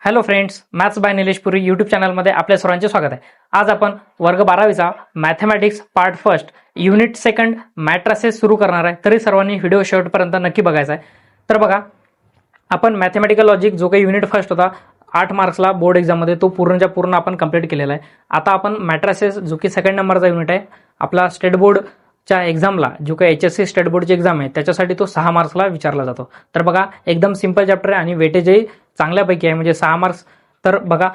Hello friends, maths by Nilesh Puri YouTube चॅनलमध्ये आपल्या सर्वांचे स्वागत आहे. आज आपण वर्ग 12वीचा mathematics part first unit second matrices सुरू करणार आहे. तरी सर्वांनी व्हिडिओ शेवटपर्यंत नक्की बघायचा आहे. तर बघा, आपण मॅथमॅटिकल लॉजिक जो काही युनिट फर्स्ट होता 8 मार्क्सला बोर्ड एक्झाममध्ये, तो पूर्णच्या पूर्ण आपण कंप्लीट केलेला आहे. आता आपण मॅट्रिसेस जो की सेकंड नंबरचा युनिट आहे आपला स्टेट बोर्डच्या एक्झामला, जो काही HSC स्टेट बोर्डची एक्झाम आहे त्याच्यासाठी तो 6 मार्क्सला विचारला जातो. तर बघा, एकदम सिंपल चॅप्टर आहे आणि वेटेजही चांगल्यापैकी आहे, म्हणजे 6 मार्क्स. तर बघा,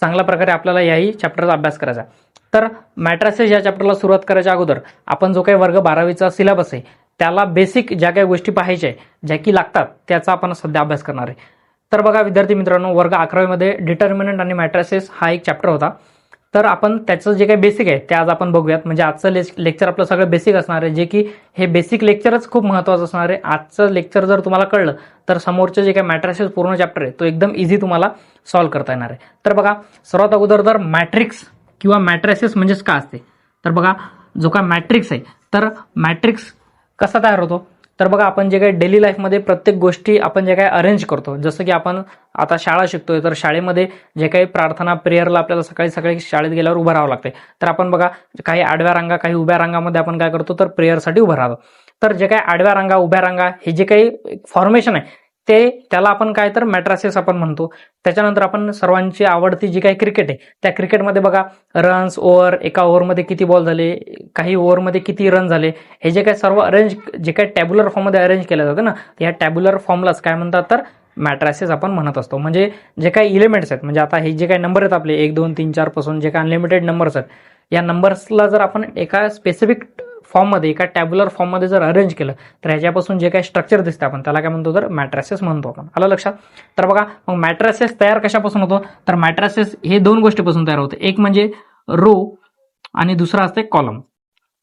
चांगल्या प्रकारे आपल्याला याही चॅप्टरचा अभ्यास करायचा आहे. तर मॅट्रिसेस या चॅप्टरला सुरुवात करायच्या अगोदर आपण जो काही वर्ग 12वीचा सिलेबस आहे त्याला बेसिक ज्या काही गोष्टी पाहायच्या आहे, ज्या की लागतात, त्याचा आपण सध्या अभ्यास करणार आहे. तर बघा विद्यार्थी मित्रांनो, वर्ग 11वीमध्ये डिटर्मिनंट आणि मॅट्रिसेस हा एक चॅप्टर होता. तर आपण त्याचं जे काही बेसिक आहे ते आज आपण बघूयात. म्हणजे आजचं लेक्चर आपलं सगळं बेसिक असणार आहे, जे की हे बेसिक लेक्चरच खूप महत्त्वाचं असणार आहे. आजचं लेक्चर जर तुम्हाला कळलं तर समोरचं जे काही मॅट्रिसेस पूर्ण चॅप्टर आहे तो एकदम इझी तुम्हाला सॉल्व्ह करता येणार आहे. तर बघा, सर्वात अगोदर तर मॅट्रिक्स किंवा मॅट्रिसेस म्हणजेच काय असते. तर बघा, जो काय मॅट्रिक्स आहे, तर मॅट्रिक्स कसा तयार होतो. तर बघा, आपण जे काही डेली लाईफमध्ये प्रत्येक गोष्टी आपण जे काही अरेंज करतो, जसं की आपण आता शाळा शिकतोय, तर शाळेमध्ये जे काही प्रार्थना प्रेयरला आपल्याला सकाळी सकाळी शाळेत गेल्यावर उभं राहावं लागते. तर आपण बघा, काही आडव्या रांगा काही उभ्या रांगामध्ये आपण काय करतो, तर प्रेयरसाठी उभं राहतो. तर जे काही आडव्या रांगा उभ्या रांगा हे जे काही फॉर्मेशन आहे त्याला आपण काय तर मॅट्रिसेस आपण म्हणतो. त्याच्यानंतर आपण सर्वांची आवडती जी काही क्रिकेट आहे, त्या क्रिकेटमध्ये बघा रन्स, ओव्हर, एका ओव्हरमध्ये किती बॉल झाले, काही ओव्हरमध्ये किती रन झाले, हे जे काही सर्व अरेंज जे काही टॅब्युलर फॉर्ममध्ये अरेंज केलं जातं ना, या टॅब्युलर फॉर्मलाच काय म्हणतात, तर मॅट्रिसेस आपण म्हणत असतो. म्हणजे जे काही एलिमेंट्स आहेत, म्हणजे आता हे जे काही नंबर आहेत आपले 1 2 3 4 पासून जे काही अनलिमिटेड नंबर्स आहेत, या नंबर्सला जर आपण एका स्पेसिफिक फॉर्ममध्ये, एका टॅब्युलर फॉर्ममध्ये जर अरेंज केलं तर ह्याच्यापासून जे काही स्ट्रक्चर दिसतं आपण त्याला काय म्हणतो, तर मॅट्रिसेस म्हणतो आपण. आलं लक्षात. तर बघा, मग मॅट्रिसेस तयार कशापासून होतो, तर मॅट्रिसेस हे 2 गोष्टीपासून तयार होते. एक म्हणजे रो आणि दुसरा असते कॉलम.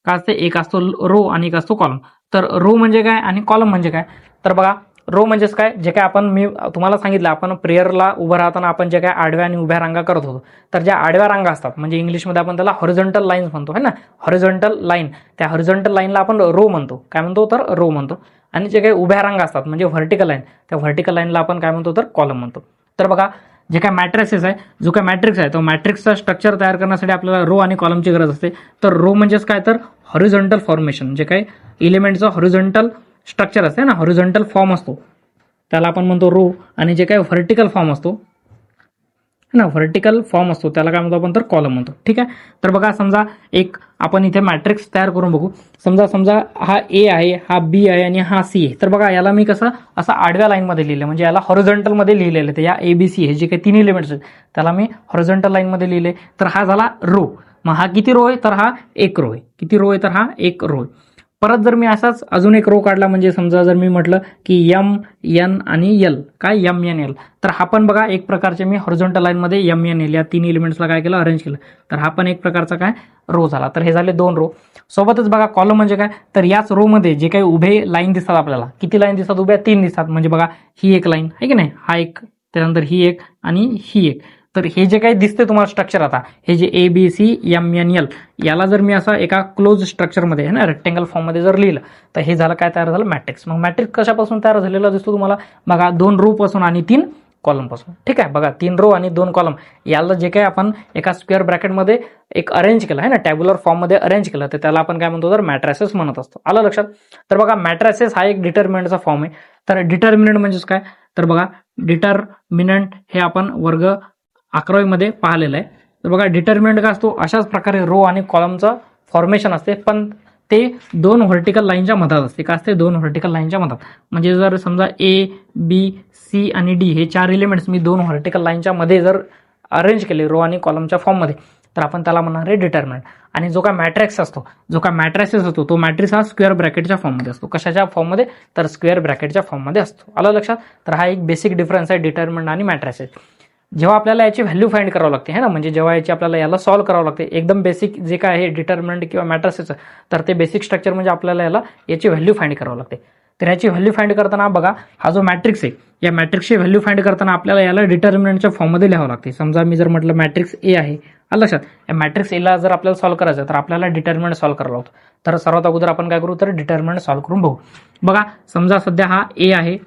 काय असते, एक असतो रो आणि एक असतो कॉलम. तर रो म्हणजे काय आणि कॉलम म्हणजे काय. तर बघा, रो म्हणजेच काय, जे काय आपण मी तुम्हाला सांगितलं, आपण प्रेयरला उभं राहताना आपण जे काय आडव्या आणि उभ्या रांगा करत होतो, तर ज्या आडव्या रांगा असतात, म्हणजे इंग्लिशमध्ये आपण त्याला हॉरिझॉन्टल लाईन्स म्हणतो, है ना, हॉरिझॉन्टल लाईन. त्या हॉरिझॉन्टल लाईनला आपण रो म्हणतो. काय म्हणतो, तर रो म्हणतो. आणि जे काही उभ्या रांगा असतात म्हणजे व्हर्टिकल लाईन, त्या व्हर्टिकल लाईनला आपण काय म्हणतो, तर कॉलम म्हणतो. तर बघा, जे काय मॅट्रिसेस आहे, जो काय मॅट्रिक्स आहे, तो मॅट्रिक्सचा स्ट्रक्चर तयार करण्यासाठी आपल्याला रो आणि कॉलमची गरज असते. तर रो म्हणजेच काय, तर हॉरिझॉन्टल फॉर्मेशन, जे काही इलिमेंटचं हॉरिझॉन्टल स्ट्रक्चर असते ना, हॉरिझॉन्टल फॉर्म असतो, त्याला आपण म्हणतो रो. आणि जे काही व्हर्टिकल फॉर्म असतो ना, व्हर्टिकल फॉर्म असतो त्याला काय म्हणतो आपण, तर कॉलम म्हणतो. ठीक आहे. तर बघा, समजा एक आपण इथे मॅट्रिक्स तयार करून बघू. समजा हा ए आहे, हा बी आहे आणि हा सी आहे. तर बघा, याला मी कसं असं आडव्या लाईनमध्ये लिहिलं, म्हणजे याला हॉरिझॉन्टलमध्ये लिहिलेलं. तर या ABC हे जे काही 3 एलिमेंट्स आहेत त्याला मी हॉरिझॉन्टल लाईनमध्ये लिहिले. तर हा झाला रो. मग हा किती रो आहे, तर हा 1 रो आहे. किती रो आहे, तर हा 1 रो आहे. परत जर मी असाच अजून एक रो काढला, म्हणजे समजा जर मी म्हटलं की MN आणि L, काय MNL, तर हा पण बघा एक प्रकारचे मी हॉरिझॉन्टल लाईनमध्ये MNL या 3 एलिमेंट्सला काय केलं, अरेंज केलं. तर हा पण एक प्रकारचा काय रो झाला. तर हे झाले 2 रो. सोबतच बघा, कॉलम म्हणजे काय, तर याच रो मध्ये जे काही उभे लाईन दिसतात आपल्याला, किती लाईन दिसतात, उभ्या 3 दिसतात. म्हणजे बघा, ही एक लाईन आहे की नाही, हा एक, त्यानंतर ही एक आणि ही एक. तर हे जे काही दिसते तुम्हाला स्ट्रक्चर, आता हे जे ABCMNL, याला जर मी असं एका क्लोज स्ट्रक्चरमध्ये आहे ना, रेक्टेंगल फॉर्ममध्ये जर लिहिलं तर हे झालं काय, तयार झालं मॅट्रिक्स. मग मॅट्रिक्स कशापासून तयार झालेला दिसतो तुम्हाला, बघा 2 रो पासून आणि 3 कॉलम पासून. ठीक आहे. बघा, 3 रो आणि 2 कॉलम, याला जे काही आपण एका स्क्वेअर ब्रॅकेटमध्ये एक अरेंज केलं आहे ना, टॅब्युलर फॉर्ममध्ये अरेंज केलं, तर त्याला आपण काय म्हणतो, तर मॅट्रिसेस म्हणत असतो. आलं लक्षात. तर बघा, मॅट्रिसेस हा एक डिटर्मिनंटचा फॉर्म आहे. तर डिटर्मिनंट म्हणजेच काय, तर बघा, डिटर्मिनंट हे आपण वर्ग 11वीमध्ये पाहिलेलं आहे. तर बघा, डिटर्मिनंट काय असतो, अशाच प्रकारे रो आणि कॉलमचं फॉर्मेशन असते, पण ते 2 व्हर्टिकल लाईनच्या मधात असते. काय असते, 2 व्हर्टिकल लाईनच्या मधात. म्हणजे जर समजा A, B, C आणि D हे 4 एलिमेंट्स मी 2 व्हर्टिकल लाईनच्या मध्ये जर अरेंज केले रो आणि कॉलमच्या फॉर्ममध्ये, तर आपण त्याला म्हणणार आहे डिटर्मिनंट. आणि जो काय मॅट्रिक्स असतो, जो काय मॅट्रिसेस असतो, तो मॅट्रिक्स हा स्क्वेअर ब्रॅकेटच्या फॉर्ममध्ये असतो. कशाच्या फॉर्ममध्ये, तर स्क्वेअर ब्रॅकेटच्या फॉर्ममध्ये असतो. आलं लक्षात. तर हा एक बेसिक डिफरन्स आहे डिटर्मिनंट आणि मॅट्रिसेस. जेव्हा आपल्याला याची व्हॅल्यू फाइंड करावं लागते, है ना, म्हणजे जेव्हा याची आपल्याला याला सॉल्व्ह करावं लागते, एकदम बेसिक जे काय आहे डिटर्मिनंट किंवा मॅट्रिसेस, तर ते बेसिक स्ट्रक्चर म्हणजे आपल्याला याची व्हॅल्यू फाइंड करावं लागते. तर याची व्हॅल्यू फाइंड करताना बघा, हा जो मॅट्रिक्स आहे, या मॅट्रिक्सची व्हॅल्यू फाइंड करताना आपल्याला याला डिटर्मिनंटच्या फॉर्ममध्ये लिहावं लागते. समजा मी जर म्हटलं मॅट्रिक्स ए आहे, आलं लक्षात, या मॅट्रिक्स एला जर आपल्याला सॉल्व्ह करायचं तर आपल्याला डिटर्मिनंट सॉल्व्ह करायला होतं. तर सर्वात अगोदर आपण काय करू, तर डिटर्मिनंट सॉल्व्ह करून बघू. बघा, समजा सध्या हा ए आहे,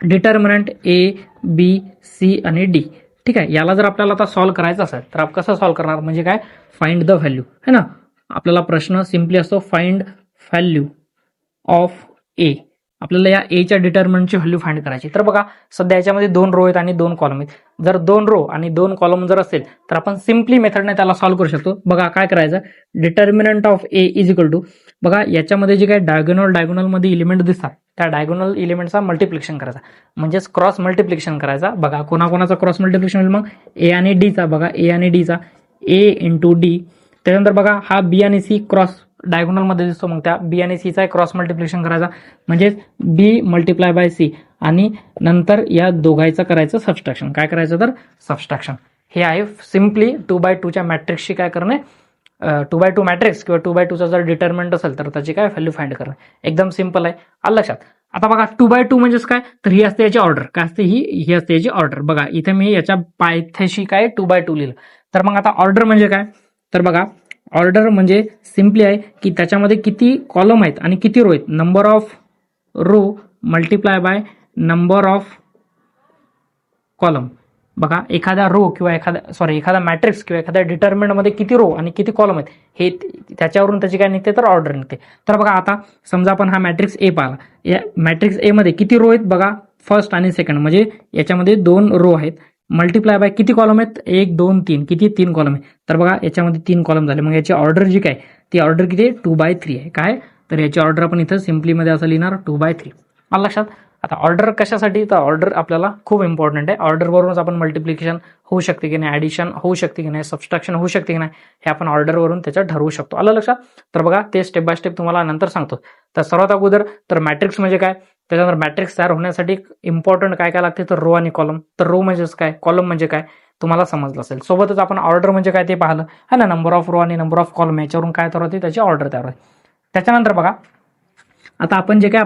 डिटर्मिनंट A बी सी आणि डी. ठीक आहे, याला जर आपल्याला आता सॉल्व्ह करायचं असेल तर आपण कसं सॉल्व्ह करणार, म्हणजे काय, फाइंड द व्हॅल्यू है ना. आपल्याला प्रश्न सिम्पली असतो फाइंड व्हॅल्यू ऑफ ए. आपल्याला या एच्या डिटर्मिनंटची व्हॅल्यू फाइंड करायची. तर बघा सध्या याच्यामध्ये 2 रो आहेत आणि 2 कॉलम आहेत. जर 2 रो आणि 2 कॉलम जर असेल तर आपण सिम्पली मेथडने त्याला सॉल्व्ह करू शकतो. बघा काय करायचं, determinant of A is equal to, बघा याच्यामध्ये जे काही डायगोनल मध्ये इलिमेंट दिसतात त्या डायगोनल इलिमेंटचा मल्टिप्लिकेशन करायचा, म्हणजेच क्रॉस मल्टिप्लिकेशन करायचा. बघा कोणाकोणाचा क्रॉस मल्टिप्लिकेशन होईल, मग ए आणि डीचा. बघा ए आणि डीचा ए इंटू डी. त्याच्यानंतर बघा हा बी आणि सी क्रॉस डायगोनल मध्ये दिसतो, मग त्या बी आणि सीचा क्रॉस मल्टिप्लिकेशन करायचा, म्हणजेच बी मल्टिप्लाय बाय सी. आणि नंतर या दोघांचं करायचं सबस्ट्रॅक्शन. काय करायचं तर सबस्ट्रॅक्शन. हे आहे सिम्पली 2x2 च्या मॅट्रिक्सची काय करणे, 2x2 मॅट्रिक्स किंवा 2x2 चा जर डिटर्मिनंट असेल तर त्याची काय व्हॅल्यू फाइंड करणे. एकदम सिम्पल आहे, आलं लक्षात. आता बघा 2x2 म्हणजेच काय, तर ही असते याची ऑर्डर. काय असते ही असते याची ऑर्डर. बघा इथे मी याच्या पायथ्याशी काय 2x2 लिहिलं. तर मग आता ऑर्डर म्हणजे काय, तर बघा ऑर्डर म्हणजे सिम्पली आहे की त्याच्यामध्ये किती कॉलम आहेत आणि किती रो आहेत. Number of row multiply by number of column. बघा एखाद्या रो किंवा एखादा मॅट्रिक्स किंवा एखाद्या डिटर्मिनंटमध्ये किती रो आणि किती कॉलम आहेत हे त्याच्यावरून त्याची काय निघते तर ऑर्डर निघते. तर बघा आता समजा आपण हा मॅट्रिक्स ए पाहिला, या मॅट्रिक्स ए मध्ये किती रो आहेत, बघा फर्स्ट आणि सेकंड, म्हणजे याच्यामध्ये 2 रो आहेत. मल्टिप्लाय बाय किती कॉलम आहेत, 1 2 3, किती 3 कॉलम आहे. तर बघा याच्यामध्ये 3 कॉलम झाले, मग याची ऑर्डर जी काय ती ऑर्डर किती आहे 2/3 आहे. काय तर याची ऑर्डर आपण इथं सिम्पली मध्ये असं लिहिणार 2/3. आलं लक्षात. आता ऑर्डर कशासाठी, तर ऑर्डर आपल्याला खूप इम्पॉर्टंट आहे. ऑर्डरवरूनच आपण मल्टिप्लिकेशन होऊ शकते की नाही, ॲडिशन होऊ शकते की नाही, सबस्ट्रॅक्शन होऊ शकते की नाही, हे आपण ऑर्डरवरून त्याच्यात ठरवू शकतो. आलं लक्षात. तर बघा ते स्टेप बाय स्टेप तुम्हाला नंतर सांगतो. तर सर्वात अगोदर तर मॅट्रिक्स म्हणजे काय, त्याच्यानंतर मॅट्रिक्स तयार होण्यासाठी इम्पॉर्टंट काय काय लागते तर रो आणि कॉलम. तर रो म्हणजेच काय, कॉलम म्हणजे काय तुम्हाला समजलं असेल. सोबतच आपण ऑर्डर म्हणजे काय ते पाहिलं है ना, नंबर ऑफ रो आणि नंबर ऑफ कॉलम याच्यावरून काय तयार होते त्याची ऑर्डर तयार होते. त्याच्यानंतर बघा आता आपण जे काय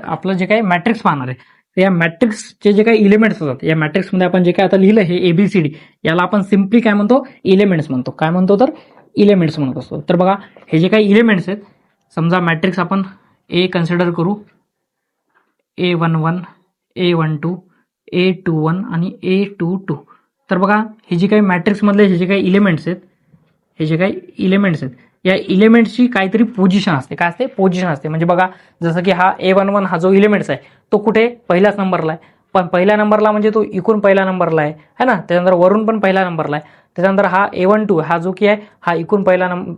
आपलं जे काही मॅट्रिक्स पाहणार आहे, तर या मॅट्रिक्सचे जे काही इलिमेंट्स असतात, या मॅट्रिक्समध्ये आपण जे काय आता लिहिलं हे ABCD, याला आपण सिम्पली काय म्हणतो, इलिमेंट्स म्हणतो. काय म्हणतो तर इलिमेंट्स म्हणत असतो. तर बघा हे जे काही इलिमेंट्स आहेत, समजा मॅट्रिक्स आपण ए कन्सिडर करू, A11, A12, A21 आणि A22. तर बघा हे जे काही मॅट्रिक्समधले हे जे काही इलिमेंट्स आहेत, या इलिमेंट्सची काहीतरी पोझिशन असते. काय असते, पोझिशन असते. म्हणजे बघा जसं की हा A11 हा जो इलिमेंट्स आहे तो कुठे पहिल्याच नंबरला आहे, पण पहिल्या नंबरला म्हणजे तो इकून पहिल्या नंबरला आहे है ना. त्याच्यानंतर वरून पण पहिल्या नंबरला आहे. त्याच्यानंतर हा A12 हा जो की आहे हा इकून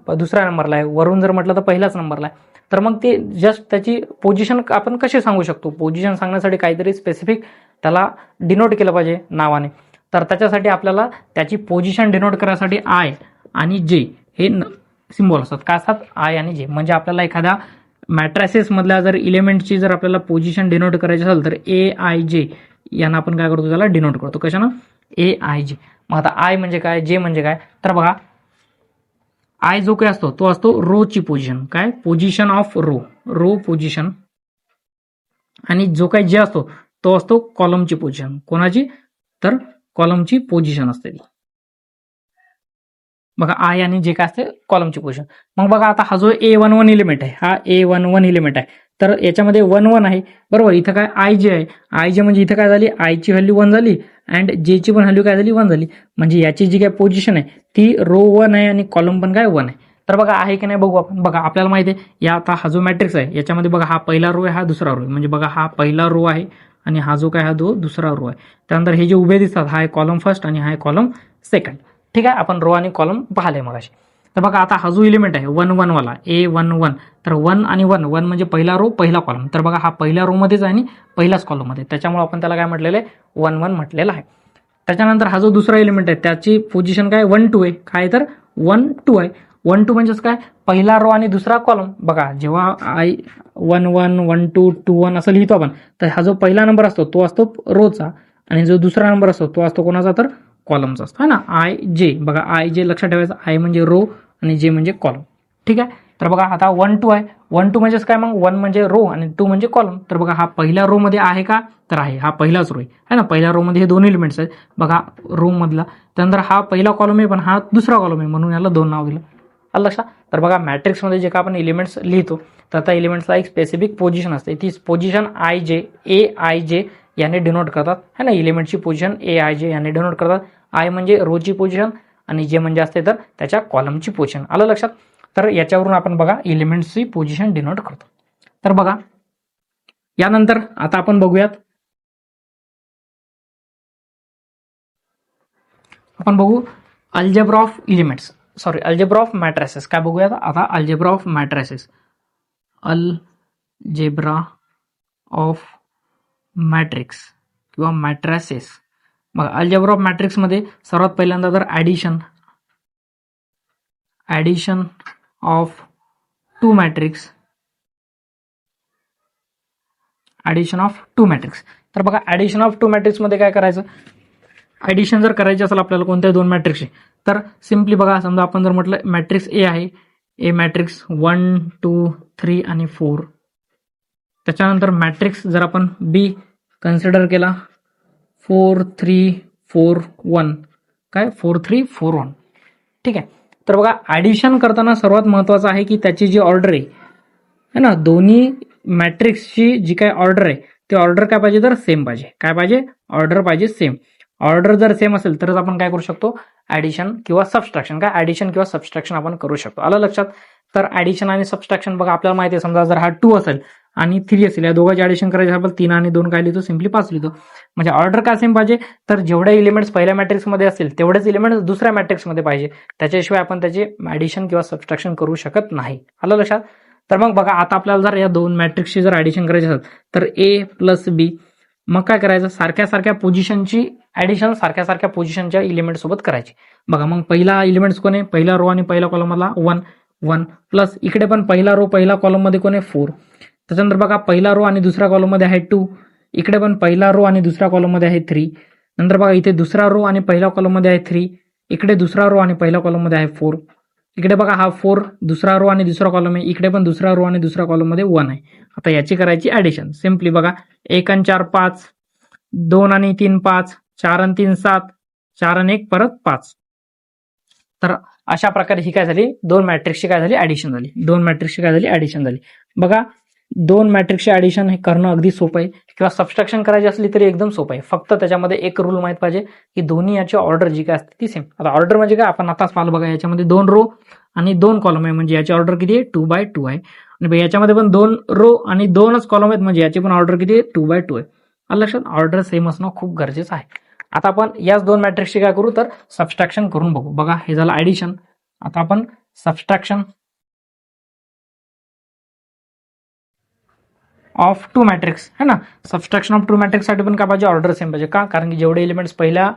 दुसऱ्या नंबरला आहे, वरून जर म्हटलं तर पहिल्याच नंबरला आहे. तर मग ते जस्ट त्याची पोझिशन आपण कशी सांगू शकतो, पोझिशन सांगण्यासाठी काहीतरी स्पेसिफिक त्याला डिनोट केलं पाहिजे नावाने. तर त्याच्यासाठी आपल्याला त्याची पोझिशन डिनोट करायसाठी आय आणि जे हे सिम्बॉल असतात. काय असतात, आय आणि जे. म्हणजे आपल्याला एखाद्या मॅट्रिसेस मधल्या जर इलिमेंटची जर आपल्याला पोझिशन डिनोट करायची असेल तर AIJ यांना आपण काय करतो, त्याला डिनोट करतो. कशानं, AIJ. मग आता आय म्हणजे काय, जे म्हणजे काय, तर बघा आय जो काय असतो तो असतो रोची पोझिशन. काय, पोझिशन ऑफ रो पोझिशन. आणि जो काही जे असतो तो असतो कॉलमची पोझिशन. कोणाची, तर कॉलमची पोझिशन असते ती. बघा आय आणि जे काय असते कॉलमची पोझिशन. मग बघा आता हा जो A11 इलिमेंट आहे, हा A11 इलिमेंट आहे, तर याच्यामध्ये 1 1 आहे बरोबर. इथं काय IJ आहे, IJ म्हणजे इथं काय झाली, आयची व्हॅल्यू 1 झाली अँड जेची पण व्हॅल्यू काय झाली 1 झाली. म्हणजे याची जी काय पोझिशन आहे ती रो 1 आहे आणि कॉलम पण काय 1 आहे. तर बघा आहे की नाही बघू आपण. बघा आपल्याला माहिती आहे या आता हा जो मॅट्रिक्स आहे याच्यामध्ये बघा हा पहिला रो आहे, हा दुसरा रो आहे. म्हणजे बघा हा पहिला रो आहे आणि हा जो काय हा दुसरा रो आहे. त्यानंतर हे जे उभे दिसतात हा आहे कॉलम फर्स्ट आणि हा आहे कॉलम सेकंड. ठीक आहे, आपण रो आणि कॉलम पाहिले मगाशी. तर बघा आता हा जो इलिमेंट आहे 1 1 वाला A11, तर 1 आणि 1 म्हणजे पहिला रो पहिला कॉलम. तर बघा हा पहिल्या रो मध्येच आहे आणि पहिल्याच कॉलम मध्ये, त्याच्यामुळे आपण त्याला काय म्हटलेलं आहे 1 1 म्हटलेलं आहे. त्याच्यानंतर हा जो दुसरा एलिमेंट आहे त्याची पोझिशन काय 1 2 आहे. काय तर 1 2 आहे. 1 2 म्हणजेच काय, पहिला रो आणि दुसरा कॉलम. बघा जेव्हा I 1 1 1 2 2 1 असं लिहितो आपण, तर हा जो पहिला नंबर असतो तो असतो रोचा आणि जो दुसरा नंबर असतो तो असतो कोणाचा तर कॉलमचा असतो है ना, IJ. बघा IJ लक्षात ठेवायचं, आय म्हणजे रो आणि जे म्हणजे कॉलम. ठीक आहे, तर बघा आता 1 2 आहे. 1 2 म्हणजेच काय, मग 1 म्हणजे रो आणि 2 म्हणजे कॉलम. तर बघा हा पहिल्या रो मध्ये आहे का, तर आहे, हा पहिलाच रो आहे ना. पहिल्या रो मध्ये हे 2 एलिमेंट्स आहेत बघा रो मधला. त्यानंतर हा पहिला कॉलम आहे पण हा दुसरा कॉलम आहे म्हणून याला 2 नाव दिलं. आलं लक्षात. तर बघा मॅट्रिक्समध्ये जे का आपण एलिमेंट्स लिहितो तर त्या एलिमेंट्सला एक स्पेसिफिक पोझिशन असते, ती पोझिशन आय जे आय जे याने डिनोट करतात है ना. एलिमेंटची पोझिशन आय जे याने डिनोट करतात. आय म्हणजे रोची पोझिशन आणि जे म्हणजे असते तर त्याच्या कॉलमची पोझिशन. आलं लक्षात. तर याच्यावरून आपण बघा एलिमेंट्सची पोझिशन डिनोट करतो. तर बघा यानंतर आता आपण बघूयात, आपण बघू algebra of elements, sorry algebra of matrices. काय बघूयात आता, algebra of matrices. Algebra of matrix किंवा मॅट्रिसेस. मग अल्जेब्रा ऑफ मॅट्रिक्स मध्ये सर्वात पहिल्यांदा तर addition of two matrix, addition of two matrix. तर बघा ॲडिशन ऑफ टू मॅट्रिक्समध्ये काय करायचं, ॲडिशन जर करायची असेल आपल्याला कोणत्याही दोन मॅट्रिक्सची, तर सिम्पली बघा, समजा आपण जर म्हटलं मॅट्रिक्स ए आहे, ए मॅट्रिक्स 1 2 3 आणि 4. त्याच्यानंतर मॅट्रिक्स जर आपण बी कन्सिडर केला 4 3 4 1, काय 4 3 4 1. ठीक आहे. तर बघा ॲडिशन करताना सर्वात महत्त्वाचं आहे की त्याची जी ऑर्डर आहे ना, दोन्ही मॅट्रिक्सची जी काय ऑर्डर आहे ते ऑर्डर काय पाहिजे तर सेम पाहिजे. काय पाहिजे, ऑर्डर पाहिजे सेम. ऑर्डर जर सेम असेल तरच आपण काय करू शकतो, ॲडिशन किंवा सबस्ट्रॅक्शन, काय ॲडिशन किंवा सबस्ट्रॅक्शन आपण करू शकतो. आलं लक्षात. तर ॲडिशन आणि सबस्ट्रॅक्शन बघा आपल्याला माहिती आहे, समजा जर हा 2 असेल आणि 3 असेल, या दोघांची ॲडिशन करायची आपण 3 आणि 2 काय लिहितो, सिम्पली 5 लिहितो. म्हणजे ऑर्डर काय सेम पाहिजे, तर जेवढे एलिमेंट्स पहिल्या मॅट्रिक्समध्ये असतील तेवढेच एलिमेंट्स दुसऱ्या मॅट्रिक्समध्ये पाहिजे, त्याच्याशिवाय आपण त्याचे ॲडिशन किंवा सबस्ट्रॅक्शन करू शकत नाही. आलं लक्षात. तर मग बघा आता आपल्याला जर या दोन मॅट्रिक्सची जर ॲडिशन करायची असेल तर ए प्लस बी, मग काय करायचं, सारख्या सारख्या पोझिशनची ॲडिशन सारख्या सारख्या पोझिशनच्या एलिमेंट सोबत करायची. बघा मग पहिला एलिमेंट्स कोण आहे, पहिला रो आणि पहिला कॉलममधला 1 1, प्लस इकडे पण पहिला रो पहिला कॉलममध्ये कोण आहे 4. त्याच्यानंतर बघा पहिला रो आणि दुसऱ्या कॉलममध्ये आहे 2, इकडे पण पहिला रो आणि दुसऱ्या कॉलममध्ये आहे 3. नंतर बघा इथे दुसरा रो आणि पहिल्या कॉलममध्ये आहे 3, इकडे दुसरा रो आणि पहिल्या कॉलममध्ये आहे 4. इकडे बघा हा 4 दुसरा रो आणि दुसरा कॉलम आहे, इकडे पण दुसरा रो आणि दुसऱ्या कॉलममध्ये 1 आहे. आता याची करायची ॲडिशन. सिम्पली बघा 1 आणि 4 5, 2 आणि 3 5, 4 आणि 3 7, 4 आणि 1 परत 5. तर अशा प्रकारे ही काय झाली, दोन मॅट्रिक्सची काय झाली ॲडिशन झाली, दोन मॅट्रिक्सची काय झाली ॲडिशन झाली. बघा दोन मॅट्रिक्सचे ॲडिशन हे करणं अगदी सोपं आहे, किंवा सबस्ट्रॅक्शन करायची असली तरी एकदम सोपं आहे. फक्त त्याच्यामध्ये एक रूल माहित पाहिजे की दोन्ही याची ऑर्डर जी काय असते ती सेम. आता ऑर्डर म्हणजे काय, आपण आताच पाहिलं बघा, याच्यामध्ये 2 रो आणि 2 कॉलम आहे, म्हणजे याची ऑर्डर किती आहे 2x2 आहे. आणि याच्यामध्ये पण 2 रो आणि 2च कॉलम आहेत, म्हणजे याची पण ऑर्डर किती आहे 2x2 आहे. लक्षात, ऑर्डर सेम असणं खूप गरजेचं आहे. आता आपण याच दोन मॅट्रिक्सची काय करू तर सबस्ट्रॅक्शन करून बघू. बघा हे झालं ॲडिशन, आता आपण सबस्ट्रॅक्शन ऑफ टू मॅट्रिक्स है ना. सबस्ट्रॅक्शन ऑफ टू मॅट्रिक्ससाठी पण काय पाहिजे, ऑर्डर सेम पाहिजे. का, कारण की जेवढे एलिमेंट्स पहिल्या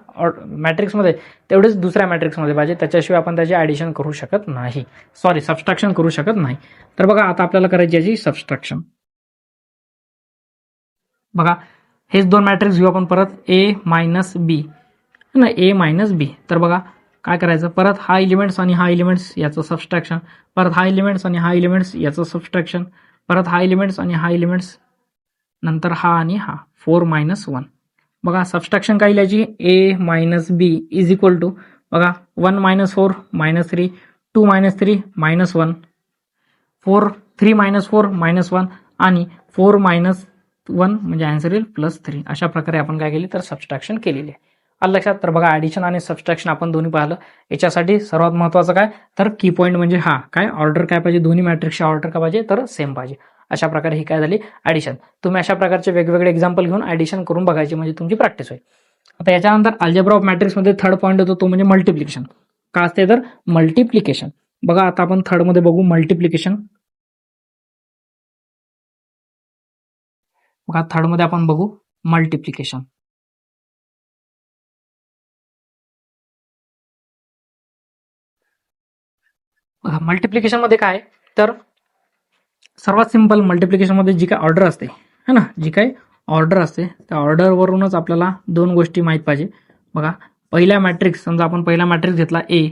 मॅट्रिक्समध्ये तेवढेच दुसऱ्या मॅट्रिक्समध्ये पाहिजे, त्याच्याशिवाय आपण त्याचे ॲडिशन करू शकत नाही, सॉरी सबस्ट्रॅक्शन करू शकत नाही. तर बघा आता आपल्याला करायची याची सबस्ट्रॅक्शन. बघा हेच दोन मॅट्रिक्स घेऊ आपण परत, ए मायनस बी ना, ए मायनस बी. तर बघा काय करायचं, परत हा एलिमेंट्स आणि हा एलिमेंट्स याचं सबस्ट्रॅक्शन, परत हा एलिमेंट्स आणि हा एलिमेंट्स याचं सबस्ट्रॅक्शन, परत हा एलिमेंट्स आणि हा एलिमेंट्स, नंतर हा आणि हा 4 - 1. बघा सबस्ट्रॅक्शन काय लिहायची, A minus B is equal to बघा 1 - 4 -3, 2 - 3 -1, 4 3 - 4 -1 आणि 4 - 1 म्हणजे आन्सर येईल +3. अशा प्रकारे आपण काय केली तर सबस्ट्रॅक्शन केलेली आहे. आलं लक्षात. तर बघा ॲडिशन आणि सबस्ट्रॅक्शन आपण दोन्ही पाहिलं. याच्यासाठी सर्वात महत्त्वाचं काय तर की पॉईंट म्हणजे हा काय ऑर्डर काय पाहिजे, दोन्ही मॅट्रिक्सची ऑर्डर काय पाहिजे तर सेम पाहिजे. अशा प्रकारे ही काय झाली ॲडिशन. तुम्ही अशा प्रकारचे वेगवेगळे एक्झाम्पल घेऊन ॲडिशन करून बघायची, म्हणजे तुमची प्रॅक्टिस होईल. आता याच्यानंतर अल्जेब्रा ऑफ मॅट्रिक्समध्ये थर्ड पॉईंट होतो तो म्हणजे मल्टिप्लिकेशन. का असते तर मल्टिप्लिकेशन. बघा आता आपण थर्डमध्ये बघू मल्टिप्लिकेशन. बघा थर्डमध्ये आपण बघू मल्टिप्लिकेशन. बघा मल्टिप्लिकेशन मध्ये काय तर सर्वात सिंपल, मल्टिप्लिकेशन मध्ये जी काय ऑर्डर असते है ना, जी काय ऑर्डर असते त्या ऑर्डरवरूनच आपल्याला दोन गोष्टी माहीत पाहिजे. बघा पहिल्या मॅट्रिक्स, समजा आपण पहिला मॅट्रिक्स घेतला ए,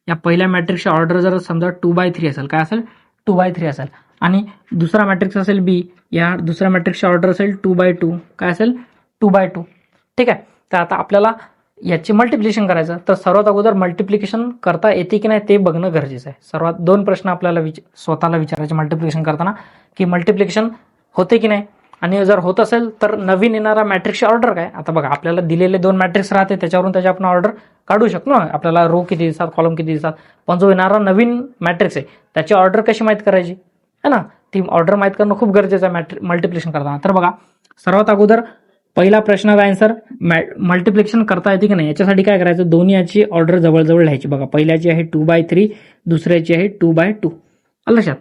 या पहिल्या मॅट्रिक्सची ऑर्डर जर समजा 2/3 असेल, काय असेल 2/3 असेल, आणि दुसरा मॅट्रिक्स असेल बी, या दुसऱ्या मॅट्रिक्सची ऑर्डर असेल 2/2, काय असेल 2/2. ठीक आहे. तर आता आपल्याला याची मल्टिप्लिकेशन करायचं, तर सर्वात अगोदर मल्टिप्लिकेशन करता येते की नाही ते बघणं गरजेचं आहे. सर्वात 2 प्रश्न आपल्याला स्वतःला विचारायचे मल्टिप्लिकेशन करताना, की मल्टिप्लिकेशन होते की नाही, आणि जर होत असेल तर नवीन येणारा मॅट्रिक्सची ऑर्डर काय. आता बघा, आपल्याला दिलेले 2 मॅट्रिक्स राहते, त्याच्यावरून त्याची आपण ऑर्डर काढू शकतो ना, आपल्याला रो किती दिसतात, कॉलम किती दिसतात. पण जो येणारा नवीन मॅट्रिक्स आहे त्याची ऑर्डर कशी माहीत करायची है ना, ती ऑर्डर माहीत करणं खूप गरजेचं आहे मल्टिप्लिकेशन करताना. तर बघा, सर्वात अगोदर पहिला प्रश्नाचा आन्सर, मल्टिप्लिकेशन करता येते की नाही याच्यासाठी काय करायचं, दोन्ही याची ऑर्डर जवळजवळ लिहायची. बघा, पहिल्याची आहे 2/3, दुसऱ्याची आहे 2/2. लक्षात.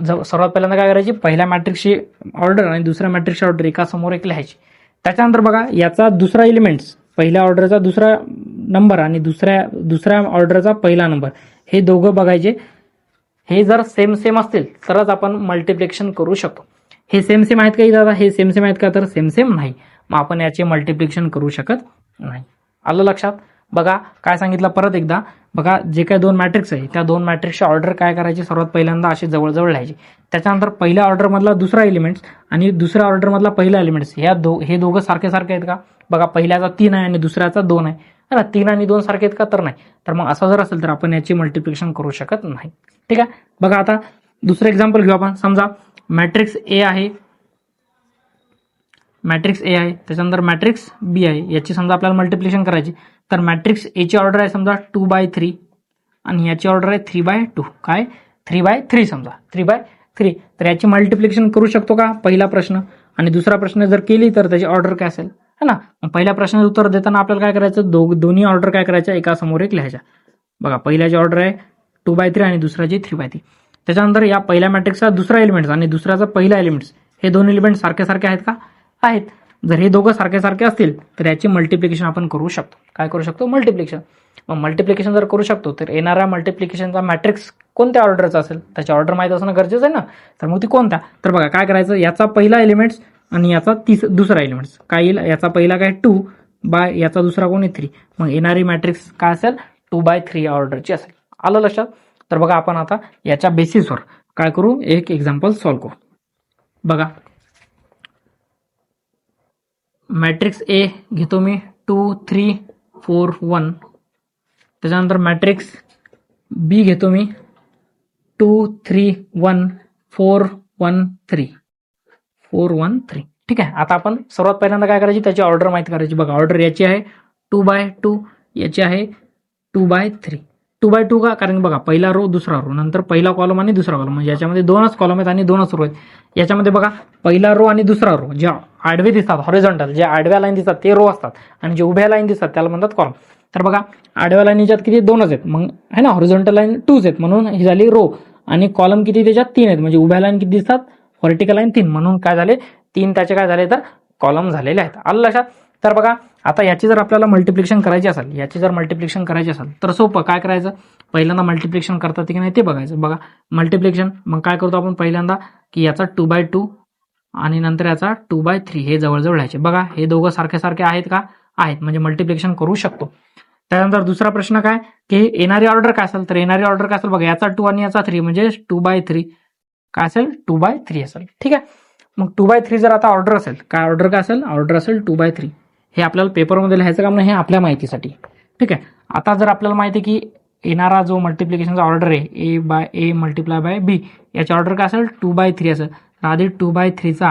सर्वात पहिल्यांदा काय करायची, पहिल्या मॅट्रिक्सची ऑर्डर आणि दुसऱ्या मॅट्रिक्सची ऑर्डर एका समोर एक लिहायची. त्याच्यानंतर बघा, याचा दुसरा एलिमेंट्स, पहिल्या ऑर्डरचा दुसरा नंबर आणि दुसऱ्या ऑर्डरचा पहिला नंबर, हे दोघं बघायचे. हे जर सेम असतील तरच आपण मल्टिप्लिकेशन करू शकतो. हे सेम आहेत का दादा, हे सेम आहेत का, तर सेम नाही, मग आपण याचे मल्टिप्लिकेशन करू शकत नाही. आलं लक्षात. बघा काय सांगितलं परत एकदा. बघा, जे काही 2 मॅट्रिक्स आहे त्या 2 मॅट्रिक्सची ऑर्डर काय करायची, सर्वात पहिल्यांदा असे जवळजवळ लिहायचे. त्याच्यानंतर पहिल्या ऑर्डरमधला दुसरा एलिमेंट्स आणि दुसऱ्या ऑर्डरमधला पहिला एलिमेंट्स, हे दोघं सारखे आहेत का. बघा, पहिल्याचा 3 आहे आणि दुसऱ्याचा 2 आहे ना, 3 आणि 2 सारखे आहेत का, तर नाही. तर मग असं जर असेल तर आपण याची मल्टिप्लिकेशन करू शकत नाही. ठीक आहे. बघा, आता दुसरं एक्झाम्पल घेऊ आपण. समजा मॅट्रिक्स ए आहे, त्याच्यानंतर मॅट्रिक्स बी आहे, याची समजा आपल्याला मल्टिप्लिकेशन करायची. तर मॅट्रिक्स ए ची ऑर्डर आहे समजा 2/3 आणि याची ऑर्डर आहे 3/2. काय, 3/3 समजा, 3/3. तर याची मल्टिप्लिकेशन करू शकतो का, पहिला प्रश्न. आणि दुसरा प्रश्न जर केली तर त्याची ऑर्डर काय असेल है ना. पहिल्या प्रश्नाचं उत्तर देताना आपल्याला काय करायचं, दोन्ही ऑर्डर काय करायच्या, एका समोर एक लिहायच्या. बघा, पहिल्याची ऑर्डर आहे 2/3 आणि दुसऱ्याची 3/3. त्याच्यानंतर या पहिल्या मॅट्रिक्सचा दुसरा एलिमेंट्स आणि दुसऱ्याचा पहिला एलिमेंट्स, हे 2 एलिमेंट सारखे आहेत का, आहेत. जर हे दोघं सारखे असतील तर याची मल्टिप्लिकेशन आपण करू शकतो. काय करू शकतो, मल्टिप्लिकेशन. मग मल्टिप्लिकेशन जर करू शकतो तर येणाऱ्या मल्टिप्लिकेशनचा मॅट्रिक्स कोणत्या ऑर्डरचा असेल त्याची ऑर्डर माहीत असणं गरजेचं आहे ना. तर मग ती कोणता, तर बघा काय करायचं, याचा पहिला एलिमेंट्स आणि याचा दुसरा एलिमेंट्स काय येईल, याचा पहिला काय 2 बाय याचा दुसरा कोण आहे 3. मग येणारी मॅट्रिक्स काय असेल, 2/3 ऑर्डरची असेल. आलं लक्षात. तर बघा, आपण आता याच्या बेसिसवर काय करू, एक एक्झाम्पल सॉल्व्ह करू. बघा, मॅट्रिक्स ए घेतो मी 2 3 4 1. त्याच्यानंतर मॅट्रिक्स बी घेतो मी 2 3 1 4 1 3 4 1 3. ठीक आहे. आता आपण सर्वात पहिल्यांदा काय करायची, त्याची ऑर्डर माहिती करायची. बघा, ऑर्डर याची आहे 2/2, याची आहे 2/3. 2/2 का, कारण बघा, पहिला रो दुसरा रो, नंतर पहिला कॉलम आणि दुसरा कॉलम, म्हणजे याच्यामध्ये 2च कॉलम आहेत आणि 2च रो आहेत. याच्यामध्ये बघा, पहिला रो आणि दुसरा रो जे आडवे दिसतात, हॉरिझॉन्टल, जे आडव्या लाईन दिसतात ते रो असतात आणि जे उभ्या लाईन दिसतात त्याला म्हणतात कॉलम. तर बघा, आडव्या लाईनीच्यात किती 2च आहेत, मग है ना, हॉरिझॉन्टल लाईन 2च आहेत म्हणून ही झाली रो. आणि कॉलम किती त्याच्यात 3 आहेत, म्हणजे उभ्या लाईन किती दिसतात, व्हर्टिकल लाईन 3, म्हणून काय झाले, 3 त्याचे काय झाले तर कॉलम झालेले आहेत. आलं लक्षात. तर बघा, आता याची जर आपल्याला मल्टिप्लिकेशन करायची असेल, तर सोपं काय करायचं, पहिल्यांदा मल्टिप्लिकेशन करतात की नाही ते बघायचं. बघा, मल्टिप्लिकेशन मग काय करतो आपण, पहिल्यांदा की याचा 2/2 आणि नंतर याचा 2/3 हे जवळजवळ लिहायचे. बघा, हे दोघं सारखे आहेत का, आहेत, म्हणजे मल्टिप्लिकेशन करू शकतो. त्यानंतर दुसरा प्रश्न काय, की येणारी ऑर्डर काय असेल, तर येणारी ऑर्डर काय असेल, बघा, याचा 2 आणि याचा 3 म्हणजे 2/3 काय असेल, 2/3 असेल. ठीक आहे. मग 2/3 जर आता ऑर्डर असेल, काय ऑर्डर काय असेल, ऑर्डर असेल 2/3. हे आपल्याला पेपरमध्ये लिहायचं काम नाही, हे आपल्या माहितीसाठी. ठीक आहे. आता जर आपल्याला माहिती आहे की येणारा जो मल्टिप्लिकेशनचा ऑर्डर आहे A मल्टिप्लाय बाय B, याची ऑर्डर काय असेल 2/3 असेल. तर आधी 2/3चा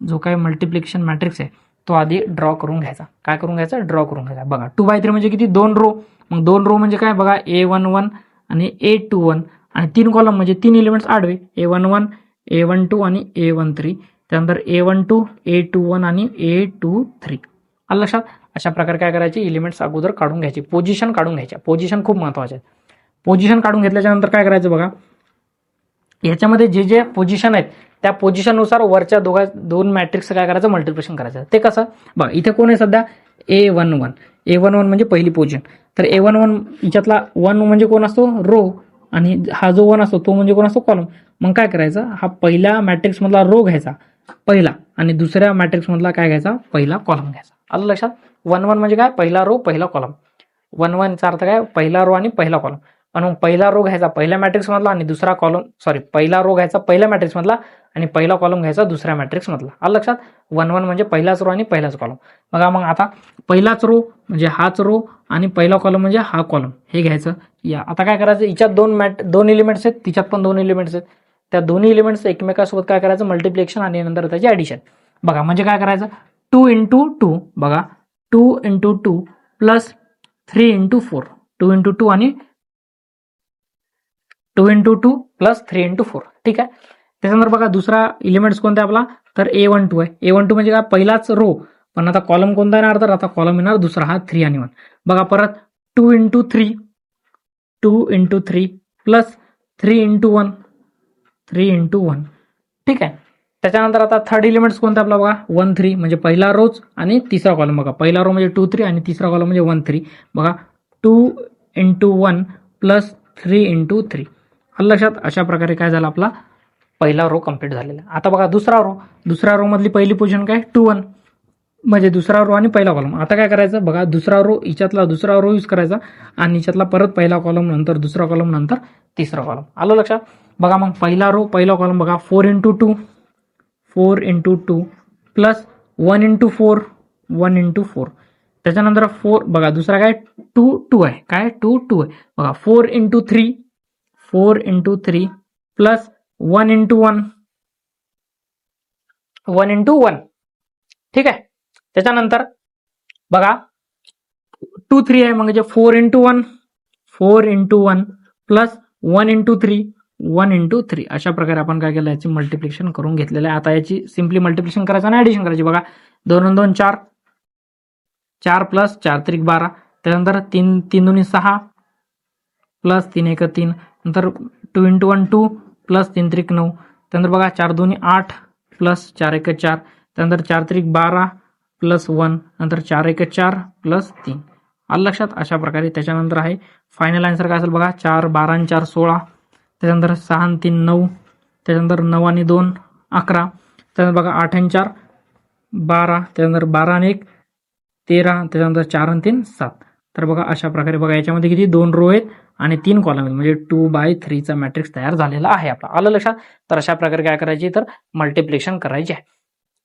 जो काही मल्टिप्लिकेशन मॅट्रिक्स आहे तो आधी ड्रॉ करून घ्यायचा. काय करून घ्यायचा, ड्रॉ करून घ्यायचा. बघा, 2/3 म्हणजे किती, 2 रो. मग 2 रो म्हणजे काय, बघा, A11 आणि A21 आणि 3 कॉलम म्हणजे 3 एलिमेंट्स आडवे, A11 A12 आणि A13. त्यानंतर A12 A21 आणि A23. आलं लक्षात. अशा प्रकारे काय करायचे, एलिमेंट्स अगोदर काढून घ्यायची, पोझिशन काढून घ्यायच्या. पोझिशन खूप महत्वाचे आहे. पोझिशन काढून घेतल्याच्या नंतर काय करायचं, बघा, याच्यामध्ये जे पोझिशन आहेत त्या पोझिशननुसार वरच्या 2 मॅट्रिक्स काय करायचं, मल्टिप्लिकेशन करायचं. ते कसं, बघा, इथे कोण आहे सध्या, A11 म्हणजे पहिली पोझिशन. तर A11 याच्यातला 1 म्हणजे कोण असतो, रो, आणि हा जो 1 असतो तो म्हणजे कोण असतो, कॉलम. मग काय करायचं, हा पहिल्या मॅट्रिक्स मधला रो घ्यायचा पहिला आणि दुसऱ्या मॅट्रिक्स मधला काय घ्यायचा, पहिला कॉलम घ्यायचा. आलं लक्षात. 1 1 म्हणजे काय, पहिला रो पहिला कॉलम. 1 1 चा अर्थ काय, पहिला रो आणि पहिला कॉलम. पण मग पहिला रो घ्यायचा पहिल्या मॅट्रिक्स मधला आणि दुसरा कॉलम पहिला रो घ्यायचा पहिल्या मॅट्रिक्स मधला आणि पहिला कॉलम घ्यायचा दुसऱ्या मॅट्रिक्स मधला. आलं लक्षात? 1 1 म्हणजे पहिलाच रो आणि पहिलाच कॉलम. बघा मग आता पहिलाच रो म्हणजे हाच रो आणि पहिला कॉलम म्हणजे हा कॉलम हे घ्यायचं. या आता काय करायचं, हिच्यात दोन एलिमेंट्स आहेत, तिच्यात पण दोन एलिमेंट्स आहेत. त्या दोन्ही एलिमेंट्स एकमेकांसोबत काय करायचं, मल्टिप्लिकेशन आणि नंतर त्याची ऍडिशन. बघा म्हणजे काय करायचं, 2 × 2 बघा 2 × 2 प्लस 3 × 4 2 × 2 आणि 2 × 2 प्लस 3 × 4. ठीक आहे. त्याच्यानंतर बघा दुसरा एलिमेंट्स कोणता आपला, तर A12 आहे. A12 म्हणजे काय, पहिलाच रो, पण आता कॉलम कोणता येणार, तर आता कॉलम येणार दुसरा हा 3 आणि 1. बघा परत 2 × 3 2 × 3 प्लस 3 × 1 3 × 1. ठीक आहे. त्याच्यानंतर आता थर्ड एलिमेंट्स कोणता आपला बघा 1 3 म्हणजे पहिला रोज आणि तिसरा कॉलम. बघा पहिला रो म्हणजे 2 3 आणि तिसरा कॉलम म्हणजे 1 3. बघा 2 × 1 प्लस 3 × 3. आलं लक्षात? अशा प्रकारे काय झालं, आपला पहिला रो कंप्लीट झालेला. आता बघा दुसरा रो मधली पहिली पोझिशन काय 2 1 म्हणजे दुसरा रो आणि पहिला कॉलम. आता काय करायचं बघा, दुसरा रो हिच्यातला दुसरा रो यूज करायचा आणि हिच्यातला परत पहिला कॉलम, नंतर दुसरा कॉलम, नंतर तिसरा कॉलम. आलं लक्षात? बघा मग पहिला रो पहिला कॉलम बघा 4 × 2 4 × 2 प्लस 1 × 4 1 × 4. त्याच्यानंतर 4 बघा दुसरा काय 2 2 आहे, काय 2 2 आहे. बघा 4 × 3 4 × 3 प्लस 1 × 1 1 × 1. ठीक आहे. त्याच्यानंतर बघा 2 3 आहे, म्हणजे 4 × 1 4 × 1 प्लस 1 × 3 1 × 3. अशा प्रकारे आपण काय केलं, याची मल्टिप्लिकेशन करून घेतलेलं आहे. आता याची सिम्पली मल्टिप्लिकेशन करायचं आणि ऍडिशन करायची. बघा 2 × 2 4 4 प्लस 4 3 12. त्यानंतर 3 3 2 6 प्लस 3 1 3. नंतर 2 × 1 2 प्लस 3 3 9. त्यानंतर बघा 4 2 8 प्लस 4 1 4. त्यानंतर 4 3 12 प्लस 1. नंतर 4 1 4 प्लस 3. आलं लक्षात? अशा प्रकारे त्याच्यानंतर आहे फायनल आन्सर काय असेल बघा 4 12 आणि 4 16. त्याच्यानंतर 6 आणि 3 9. त्याच्यानंतर 9 आणि 2 11. त्यानंतर बघा 8 आणि 4 12. त्यानंतर 12 आणि 1 13. त्याच्यानंतर 4 आणि 3 7. तर बघा अशा प्रकारे बघा याच्यामध्ये किती 2 रो आहेत आणि 3 कॉलम आहेत, म्हणजे 2/3 चा मॅट्रिक्स तयार झालेला आहे आपला. आलं लक्षात? तर अशा प्रकारे काय करायची, तर मल्टिप्लिकेशन करायची आहे.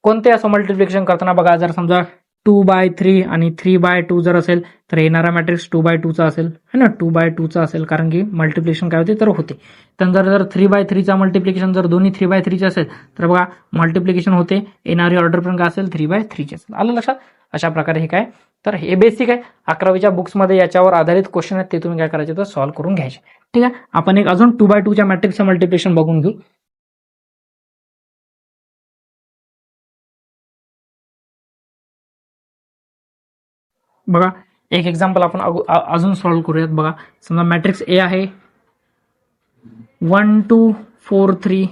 कोणते असं मल्टिप्लिकेशन करताना बघा, जर समजा 2/3 आणि 3/2 जर असेल तर येणारा मॅट्रिक्स 2/2 चा असेल, है ना, 2/2 चा असेल, कारण की मल्टिप्लिकेशन काय होते तर होते. त्यानंतर जर 3/3 चा मल्टिप्लिकेशन जर दोन्ही 3/3 चे असेल तर बघा मल्टिप्लिकेशन होते, येणारी ऑर्डर पण काय असेल 3/3 ची असेल. आलं लक्षात? अशा प्रकारे हे काय, तर हे बेसिक आहे. 11वीच्या बुक्समध्ये याच्यावर आधारित क्वेश्चन आहेत, ते तुम्ही काय करायचे तर सॉल्व्ह करून घ्यायचे. ठीक आहे. आपण एक अजून 2/2 च्या मॅट्रिक्सचं मल्टिप्लिकेशन बघून घेऊ. बघा एक एक्झाम्पल आपण अजून सॉल्व्ह करूयात. बघा समजा मॅट्रिक्स ए आहे 1 2 4 3.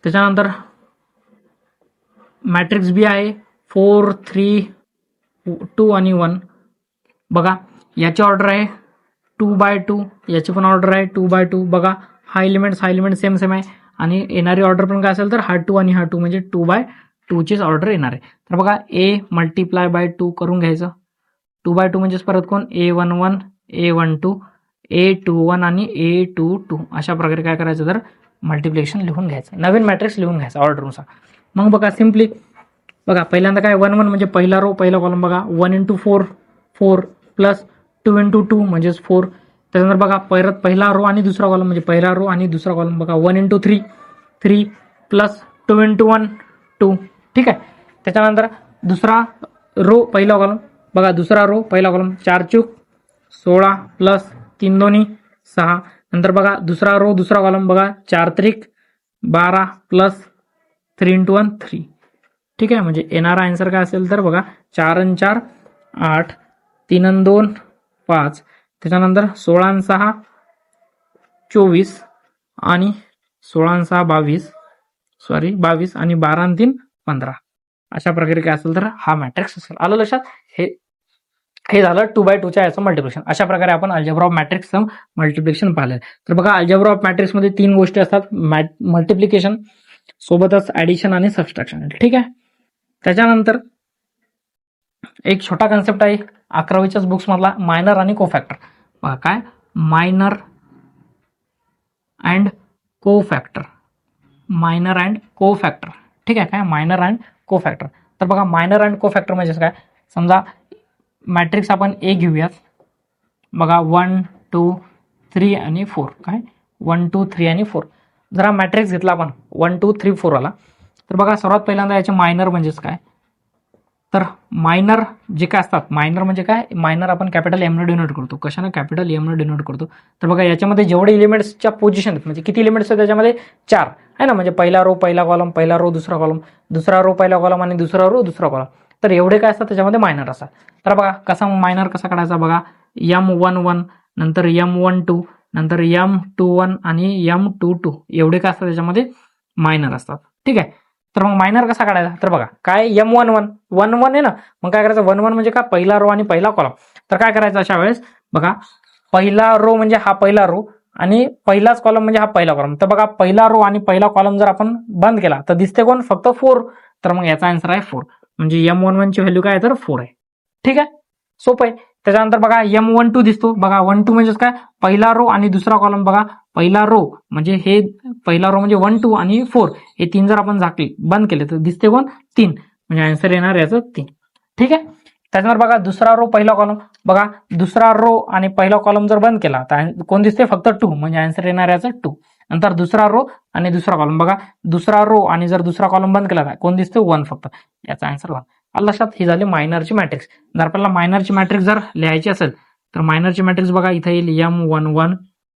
त्याच्यानंतर मॅट्रिक्स बी आहे 4 3 2 आणि 1. बघा याची ऑर्डर आहे 2/2, याची पण ऑर्डर आहे 2/2. बघा हा एलिमेंट सेम सेम आहे आणि येणारी ऑर्डर पण काय असेल तर हा 2 आणि हा 2 म्हणजे 2/2 चीच ऑर्डर येणार आहे. तर बघा A मल्टिप्लाय बाय 2 करून घ्यायचं. 2/2 म्हणजेच परत कोण A11 A12 A21 आणि A22. अशा प्रकारे काय करायचं तर मल्टिप्लिकेशन लिहून घ्यायचं, नवीन मॅट्रिक्स लिहून घ्यायचा ऑर्डरनुसार. मग बघा सिम्पली बघा पहिल्यांदा काय 1 1 म्हणजे पहिला रो पहिला कॉलम. बघा 1 × 4 4 प्लस 2 × 2 म्हणजेच 4. त्यानंतर बघा परत पहिला रो आणि दुसरा कॉलम म्हणजे पहिला रो आणि दुसरा कॉलम. बघा 1 × 3 3 प्लस 2 × 1 2. ठीक आहे. त्याच्यानंतर दुसरा रो पहिला कॉलम. बघा दुसरा रो पहिला कॉलम 4 चूक 16 प्लस 3 2 6. नंतर बघा दुसरा रो दुसरा कॉलम. बघा 4 3 12 प्लस 3 × 1 3. ठीक आहे. म्हणजे येणारा आन्सर काय असेल तर बघा 4 आणि 4 8 3 आणि 2 5. त्याच्यानंतर 16 आणि 6 24 आणि 16 आणि 6 22 आणि 12 आणि 3 15. अशा प्रकारे काय असेल तर हा मॅट्रिक्स असेल. आलं लक्षात? हे झालं 2/2 च्या याचं मल्टिप्लिकेशन. अशा प्रकारे आपण अल्जेब्रा ऑफ मॅट्रिक्सचं मल्टिप्लिकेशन पाहिलं. तर बघा अल्जेब्रा ऑफ मॅट्रिक्स मध्ये 3 गोष्टी असतात, मल्टिप्लिकेशन सोबतच ऍडिशन आणि सबट्रॅक्शन. ठीक आहे. त्याच्यानंतर एक छोटा कन्सेप्ट आहे 11वीच्याच बुक्स मधला, मायनर आणि कोफॅक्टर. बघा काय minor and cofactor. Minor and cofactor. ठीक आहे काय, मायनर अँड कोफॅक्टर. तर बघा मायनर अँड कोफॅक्टर म्हणजे काय, समजा मॅट्रिक्स आपण ए घेऊयात. बघा 1 2 3 आणि 4. काय 1 2 3 आणि 4. जर हा मॅट्रिक्स घेतला आपण 1 2 3 4 आला, तर बघा सर्वात पहिल्यांदा याचे मायनर म्हणजेच काय, तर मायनर जे काय असतात, मायनर म्हणजे काय, मायनर आपण कॅपिटल एम ने डिनोट करतो. कशाने, कॅपिटल एम ने डिनोट करतो. तर बघा याच्यामध्ये जेवढे एलिमेंट्सच्या पोझिशन आहेत, म्हणजे किती एलिमेंट्स आहेत त्याच्यामध्ये 4 आहे ना, म्हणजे पहिला रो पहिला कॉलम, पहिला रो दुसरा कॉलम, दुसरा रो पहिला कॉलम आणि दुसरा रो दुसरा कॉलम. तर एवढे काय असतात त्याच्यामध्ये मायनर असतात. तर बघा कसा मायनर कसा काढायचा, बघा M11 नंतर M12 नंतर M21 आणि M22 एवढे काय असतात त्याच्यामध्ये मायनर असतात. ठीक आहे. तर मग मायनर कसा काढायचा, तर बघा काय M11 1 1 आहे ना, मग काय करायचं 1 1 म्हणजे काय, पहिला रो आणि पहिला कॉलम. तर काय करायचं अशा वेळेस, बघा पहिला रो म्हणजे हा पहिला रो आणि पहिलाच कॉलम म्हणजे हा पहिला कॉलम. तर बघा पहिला रो आणि पहिला कॉलम जर आपण बंद केला तर दिसते कोण, फक्त 4. तर मग याचा आन्सर आहे 4. म्हणजे M11 ची व्हॅल्यू काय आहे तर 4 आहे. ठीक आहे, सोपं आहे. त्याच्यानंतर बघा M12 दिसतो. बघा 1 2 म्हणजे काय, पहिला रो आणि दुसरा कॉलम. बघा पहिला रो म्हणजे हे पहिला रो म्हणजे 1 2 आणि 4 हे 3 जर आपण झाकले बंद केले तर दिसते कोण 3. म्हणजे आन्सर येणार याचं 3. ठीक आहे. त्याच्यानंतर बघा दुसरा रो पहिला कॉलम. बघा दुसरा रो आणि पहिला कॉलम जर बंद केला तर कोण दिसते, फक्त 2. म्हणजे आन्सर येणार याचं 2. नंतर दुसरा रो आणि दुसरा कॉलम. बघा दुसरा रो आणि जर दुसरा कॉलम बंद केला तर कोण दिसते, 1 फक्त. याचा आन्सर 1. लक्षात, ही झाली मायनरची मॅट्रिक्स. जर आपल्याला मायनरची मॅट्रिक्स जर लिहायची असेल तर मायनरची मॅट्रिक्स बघा इथे येईल M11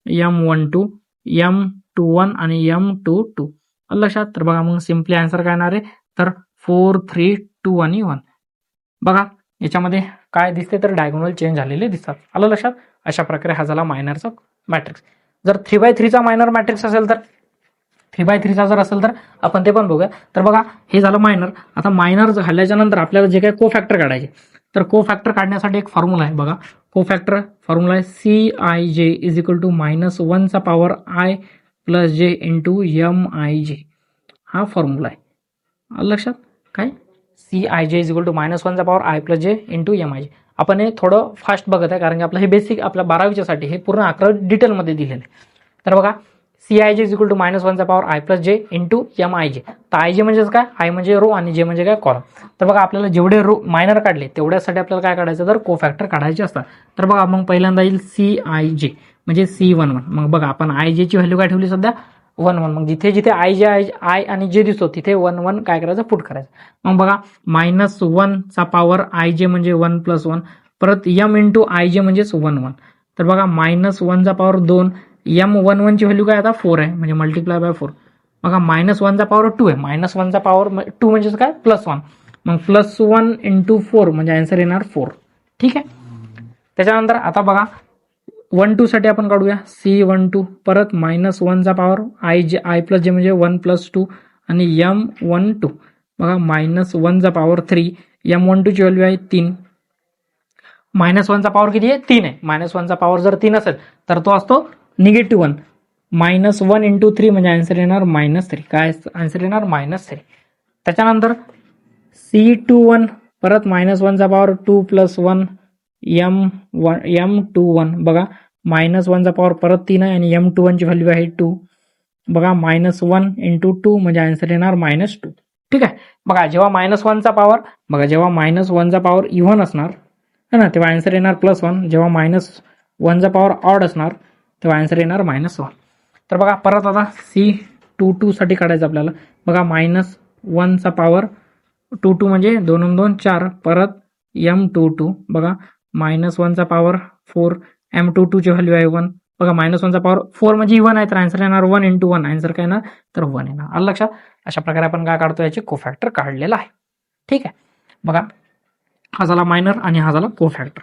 M12 M21 आणि M22. लक्षात. तर बघा मग सिम्पली आन्सर काय येणार आहे तर 4 3 2 आणि 1. बघा याच्यामध्ये काय दिसते तर डायगोनल चेंज झालेले दिसतात. आलं लक्षात. अशा प्रकारे हा झाला मायनरचा मॅट्रिक्स. जर 3x3 चा मायनर मॅट्रिक्स असेल तर 3x3 चा जर असेल तर आपण ते पण बघूया. तर बघा हे झालं मायनर. आता मायनर झाल्याच्या नंतर आपल्याला जे काही कोफॅक्टर काढायचे, तर कोफॅक्टर काढण्यासाठी एक फॉर्म्युला आहे. बघा कोफॅक्टर फॉर्म्युला आहे CIJ इज इक्वल टू -1 चा power I plus J into MIJ. हा फॉर्म्युला आहे. आलं लक्षात. काय CIJ इज इक्वल टू -1 चा power I plus J into MIJ. आपण हे थोडं फास्ट बघत आहे कारण की आपलं हे बेसिक आपल्या 12वीच्या साठी हे पूर्ण आकडे डिटेलमध्ये दिलेले आहे. तर बघा CIJ इज इक्वल टू -1 चा power I plus J into MIJ. तर IJ म्हणजे काय, I म्हणजे रो आणि J म्हणजे काय, कॉलम. तर बघा आपल्याला जेवढे रो मायनर काढले तेवढ्यासाठी आपल्याला काय काढायचं तर कोफॅक्टर काढायचे असतात. तर बघा मग पहिल्यांदा येईल CIJ म्हणजे C11. मग बघा आपण IJ ची व्हॅल्यू काय ठेवली सध्या 1 1. मग जिथे जिथे I आणि J दिसतो तिथे 1 1 काय करायचं, पुट करायचं. मग बघा -1 चा पॉवर IJ म्हणजे 1 प्लस 1 परत M इंटू IJ म्हणजेच 1 1. तर बघा -1 चा पॉवर 2 M11 ची व्हॅल्यू काय आता 4 आहे म्हणजे मल्टिप्लाय बाय 4. बघा -1 चा पॉवर 2 आहे. -1 चा पॉवर 2 म्हणजे काय +1. मग +1 इंटू 4 म्हणजे आन्सर येणार 4. ठीक आहे. त्याच्यानंतर आता बघा 1 2 साठी आपण काढूया C12 परत -1 चा पॉवर I प्लस J म्हणजे 1 प्लस 2 आणि M12. बघा -1 चा पॉवर 3 M12 ची व्हॅल्यू आहे 3. -1 चा पॉवर किती आहे 3 आहे. -1 चा पॉवर जर 3 असेल तर तो असतो -1. -1 इंटू 3 म्हणजे आन्सर येणार -3. काय आन्सर येणार -3. त्याच्यानंतर C21 परत -1 चा पॉवर 2 प्लस 1 M21. बघा -1 चा पॉवर परत 3 आहे आणि M21 ची व्हॅल्यू आहे 2. बघा -1 इंटू 2 म्हणजे आन्सर येणार -2. ठीक आहे. बघा जेव्हा -1 चा पॉवर, बघा जेव्हा -1 चा पॉवर इव्हन असणार है ना तेव्हा आन्सर येणार +1. जेव्हा -1 चा पॉवर ऑड असणार तेव्हा आन्सर येणार -1. तर बघा परत आता C22 साठी काढायचं आपल्याला. बघा -1 चा पॉवर 2 म्हणजे 2 2 4 परत M22. बघा -1 चा पॉवर 4 M22 ची व्हॅल्यू आहे 1. बघा -1 चा पॉवर 4 म्हणजे इव्हन आहे तर आन्सर येणार 1 इंटू 1. आन्सर काय येणार तर 1 येणार. आलं लक्षात. अशा प्रकारे आपण काय काढतो याचे कोफॅक्टर काढलेला आहे. ठीक आहे. बघा हा झाला मायनर आणि हा झाला कोफॅक्टर.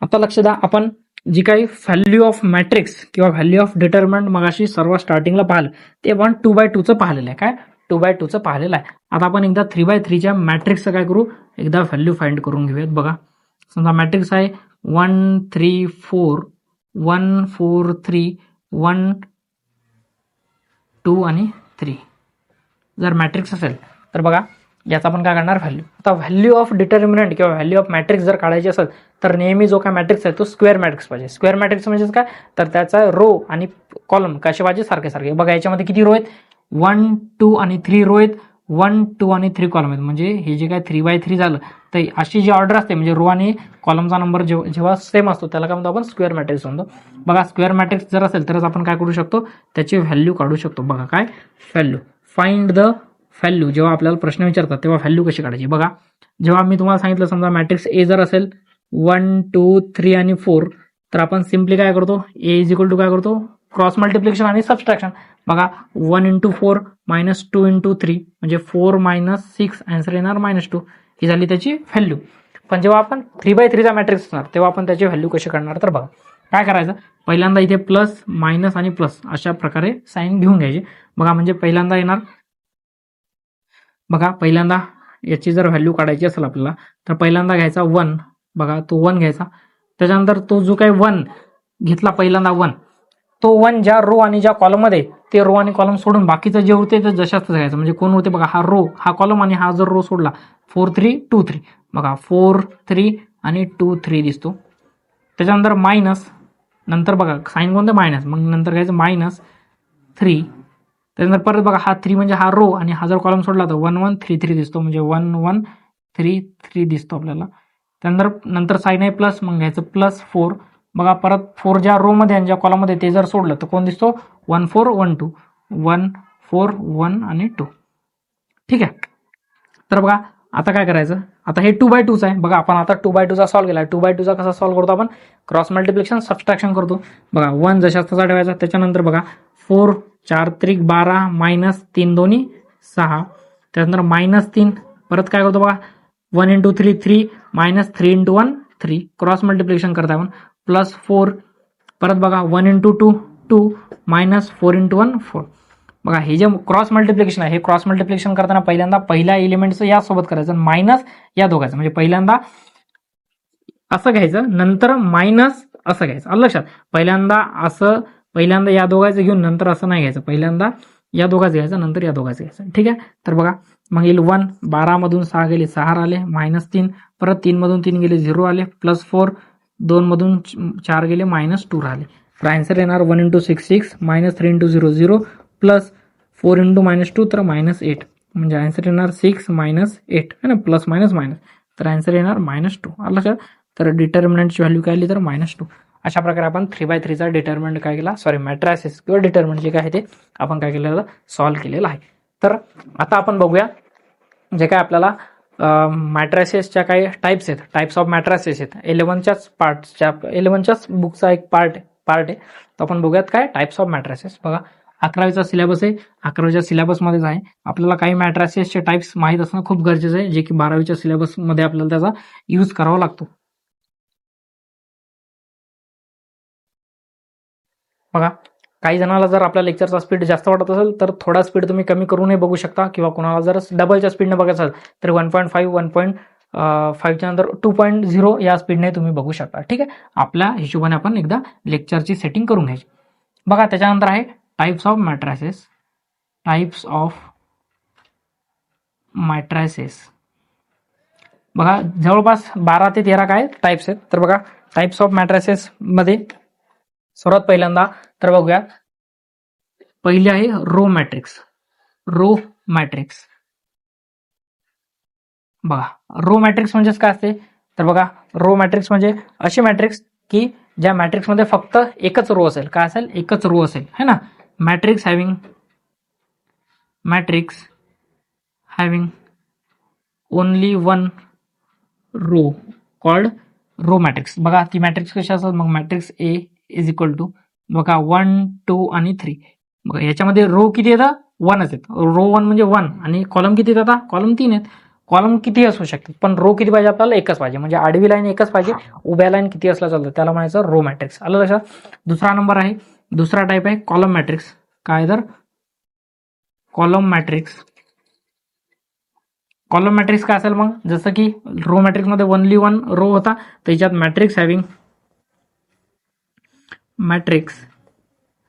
आता लक्ष द्या, आपण जी काही व्हॅल्यू ऑफ मॅट्रिक्स किंवा व्हॅल्यू ऑफ डिटर्मिनंट मगाशी सर्व स्टार्टिंगला पाहिलं ते आपण 2x2 चं पाहिलेलं आहे. काय 2x2 चं पाहिलेलं आहे. आता आपण एकदा 3x3 च्या मॅट्रिक्सचं काय करू, एकदा व्हॅल्यू फाइंड करून घेऊयात. बघा समजा मॅट्रिक्स आहे 1 3 4 1 4 3 1 2 आणि 3. जर मॅट्रिक्स असेल तर बघा याचा आपण काय करणार व्हॅल्यू. आता व्हॅल्यू ऑफ डिटर्मिनंट किंवा व्हॅल्यू ऑफ मॅट्रिक्स जर काढायची असेल तर नेहमी जो काय मॅट्रिक्स आहे तो स्क्वेअर मॅट्रिक्स पाहिजे. स्क्वेअर मॅट्रिक्स म्हणजे काय, तर त्याचा रो आणि कॉलम कसे पाहिजे, सारखे सारखे. बघा याच्यामध्ये किती रो आहेत, 1 2 आणि 3 रो आहेत, 1 2 आणि 3 कॉलम आहेत. म्हणजे हे जे काय 3x3 झालं, तर अशी जी ऑर्डर असते म्हणजे रो आणि कॉलमचा नंबर जेव्हा सेम असतो त्याला काय म्हणतो आपण, स्क्वेअर मॅट्रिक्स म्हणतो. बघा स्क्वेअर मॅट्रिक्स जर असेल तरच आपण काय करू शकतो, त्याची व्हॅल्यू काढू शकतो. बघा काय व्हॅल्यू, फाइंड द व्हॅल्यू. जेव्हा आपल्याला प्रश्न विचारतात तेव्हा व्हॅल्यू कशी काढायची. बघा जेव्हा मी तुम्हाला सांगितलं समजा मॅट्रिक्स ए जर असेल 1 2 3 आणि 4, तर आपण सिम्पली काय करतो, ए इज इक्वल टू काय करतो, क्रॉस मल्टिप्लिकेशन आणि सबस्ट्रॅक्शन. बघा 1 × 4 - 2 × 3 म्हणजे 4 - 6, आन्सर येणार -2. ही झाली त्याची व्हॅल्यू. पण जेव्हा आपण 3x3 चा मॅट्रिक्स असणार तेव्हा आपण त्याची व्हॅल्यू कशी काढणार, तर बघा काय करायचं, पहिल्यांदा इथे प्लस मायनस आणि प्लस अशा प्रकारे साईन घेऊन घ्यायची. बघा म्हणजे पहिल्यांदा येणार, बघा पहिल्यांदा याची जर व्हॅल्यू काढायची असेल आपल्याला तर पहिल्यांदा घ्यायचा 1. बघा तो 1 घ्यायचा. त्याच्यानंतर तो जो काही 1 घेतला पहिल्यांदा 1, तो 1 ज्या रो आणि ज्या कॉलममध्ये, ते रो आणि कॉलम सोडून बाकीचं जे उरते ते जशाच घ्यायचं. म्हणजे कोण उरते बघा, हा रो, हा कॉलम आणि हा जर रो सोडला 4 3 2 3, बघा 4 3 आणि 2 3 दिसतो. त्याच्यानंतर मायनस, नंतर बघा साईन कोणतं मायनस, मग नंतर घ्यायचं -3. त्याच्यानंतर परत बघा हा 3 म्हणजे हा रो आणि हा जर कॉलम सोडला तर 1 1 3 3 दिसतो. म्हणजे 1 1 3 3 दिसतो आपल्याला. त्यानंतर नंतर साईन आहे प्लस, मग घ्यायचं +4. बघा परत 4 ज्या रो मध्ये आणि ज्या कॉलममध्ये ते जर सोडलं तर कोण दिसतो, 1 4 1 2, 1 4 1 आणि 2. ठीक आहे. तर बघा आता काय करायचं, आता हे 2x2 आहे. बघा आपण आता 2x2 चा सॉल्व्ह केला. 2x2 चा कसा सॉल्व्ह करतो आपण, क्रॉस मल्टिप्लिकेशन सबस्ट्रॅक्शन करतो. बघा 1 जशाच तसा ठेवायचा. त्याच्यानंतर बघा 4 4 3 12 -3 दोन्ही 6. त्यानंतर -3, परत काय करतो बघा 1 × 3 3 -3 × 1 3, क्रॉस मल्टिप्लिकेशन करता आपण. +4, परत बघा 1 × 2 2 -4 × 1 4. बघा हे जे क्रॉस मल्टिप्लिकेशन आहे, हे क्रॉस मल्टिप्लिकेशन करताना पहिल्यांदा पहिल्या एलिमेंटचं यासोबत करायचं, मायनस या दोघांचं. म्हणजे पहिल्यांदा असं घ्यायचं, नंतर मायनस असं घ्यायचं. आलं लक्षात, पहिल्यांदा असं, पहिल्यांदा या दोघांचं घेऊन नंतर असं नाही घ्यायचं. पहिल्यांदा या दोघांचं घ्यायचं, नंतर या दोघांचं घ्यायचं. ठीक आहे. तर बघा मग येईल 1, 12 मधून 6 गेले 6 आले, -3, परत 3 मधून 3 गेले 0 आले, +4, 2 मधून 4 गेले -2 राहिले. तर आन्सर येणार 1 × 6 6, -3 × 0 0, +4 × -2 तर -8. म्हणजे आन्सर येणार 6 -8 है ना, प्लस मायनस मायनस, तर आन्सर येणार -2. आलं लक्षात. तर डिटर्मिनंटची व्हॅल्यू काय आली तर -2. अशा प्रकारे आपण 3x3 चा डिटर्मिनंट काय केला, सॉरी मॅट्रायसिस किंवा डिटर्मिनंट जे काय आहे ते आपण काय केलेलं, सॉल्व्ह केलेलं आहे. तर आता आपण बघूया जे काय आपल्याला मॅट्रायसिसच्या काही टाइप्स आहेत, टाइप्स ऑफ मॅट्रायसिस आहेत. 11च्याच बुकचा एक पार्ट आहे. तर आपण बघूयात काय टाइप्स ऑफ मॅट्रायसिस. बघा 11वीचा सिलेबस आहे, 11वीच्या सिलेबसमध्येच आहे. आपल्याला काही मॅट्रायसिसचे टाइप्स माहीत असणं खूप गरजेचं आहे, जे की 12वीच्या सिलेबसमध्ये आपल्याला त्याचा यूज करावा लागतो. बघा काही जणाला जर आपल्या लेक्चरचा स्पीड जास्त वाटत असेल तर थोडा स्पीड तुम्ही कमी करूनही बघू शकता, किंवा कोणाला जर डबलच्या स्पीडने बघायचं असेल तर 1.5 1.5च्या नंतर 2.0 या स्पीडने तुम्ही बघू शकता. ठीक आहे. आपल्या हिशोबाने आपण एकदा लेक्चरची सेटिंग करून घ्यायची. बघा त्याच्यानंतर आहे टाइप्स ऑफ मॅट्रायसिस. टाइप्स ऑफ मॅट्रायसिस बघा जवळपास 12 ते 13 काय टाइप्स आहेत. तर बघा टाइप्स ऑफ मॅट्रायसिस मध्ये सर्वात पहिल्यांदा तर बघूया, पहिले आहे रो मॅट्रिक्स. रो मॅट्रिक्स, बघा रो मॅट्रिक्स म्हणजेच काय असते, तर बघा रो मॅट्रिक्स म्हणजे असे मॅट्रिक्स की ज्या मॅट्रिक्समध्ये फक्त एकच रो असेल. काय असेल, एकच रो असेल है ना. Matrix having only one row called row matrix. बघा ती मॅट्रिक्स कशी असतात, मग matrix A is equal to बघा 1 2 आणि 3. बघा याच्यामध्ये रो किती येतात, 1च आहेत. रो 1 म्हणजे 1 आणि कॉलम किती येतात, कॉलम 3 आहेत. कॉलम किती असू शकतात पण रो किती पाहिजे आपल्याला, एकच पाहिजे. म्हणजे आडवी लाईन एकच पाहिजे, उभ्या लाईन किती असला चालतं, त्याला म्हणायचं रो मॅट्रिक्स. आलं लक्षात. दुसरा नंबर आहे, दुसरा टाईप आहे कॉलम मॅट्रिक्स. काय तर कॉलम मॅट्रिक्स. कॉलम मॅट्रिक्स काय असेल मग, जसं की रो मॅट्रिक्स मध्ये ओनली वन रो होता, त्याच्यात matrix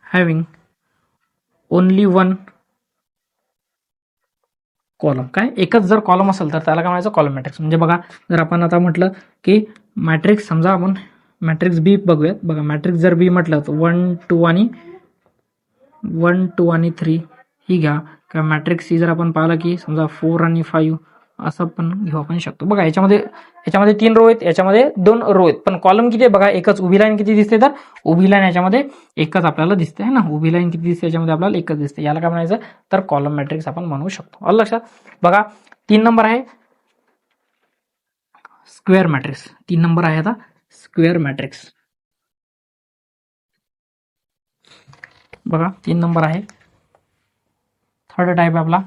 having only one column. काय एकच जर कॉलम असेल तर त्याला काय म्हणायचं कॉलम मॅट्रिक्स. म्हणजे बघा जर आपण आता म्हटलं की मॅट्रिक्स समजा आपण मॅट्रिक्स बी बघूयात. बघा मॅट्रिक्स जर बी म्हटलं तर 1 2 आणि 3 ही घ्या. किंवा मॅट्रिक्स सी जर आपण पाहिलं की समजा 4 आणि 5 असं पण घेऊ आपण शकतो. बघा याच्यामध्ये 3 रो आहेत, याच्यामध्ये 2 रो आहेत, पण कॉलम किती आहे बघा एकच. उभी लाईन किती दिसते तर उभी लाईन याच्यामध्ये एकच आपल्याला दिसते है ना. उभी लाईन किती दिसते याच्यामध्ये आपल्याला एकच दिसते. याला काय म्हणायचं तर कॉलम मॅट्रिक्स आपण म्हणू शकतो. आलं लक्षात. बघा 3 नंबर आहे स्क्वेअर मॅट्रिक्स. 3 नंबर आहे आता स्क्वेअर मॅट्रिक्स. बघा 3 नंबर आहे. थर्ड टाईप आपला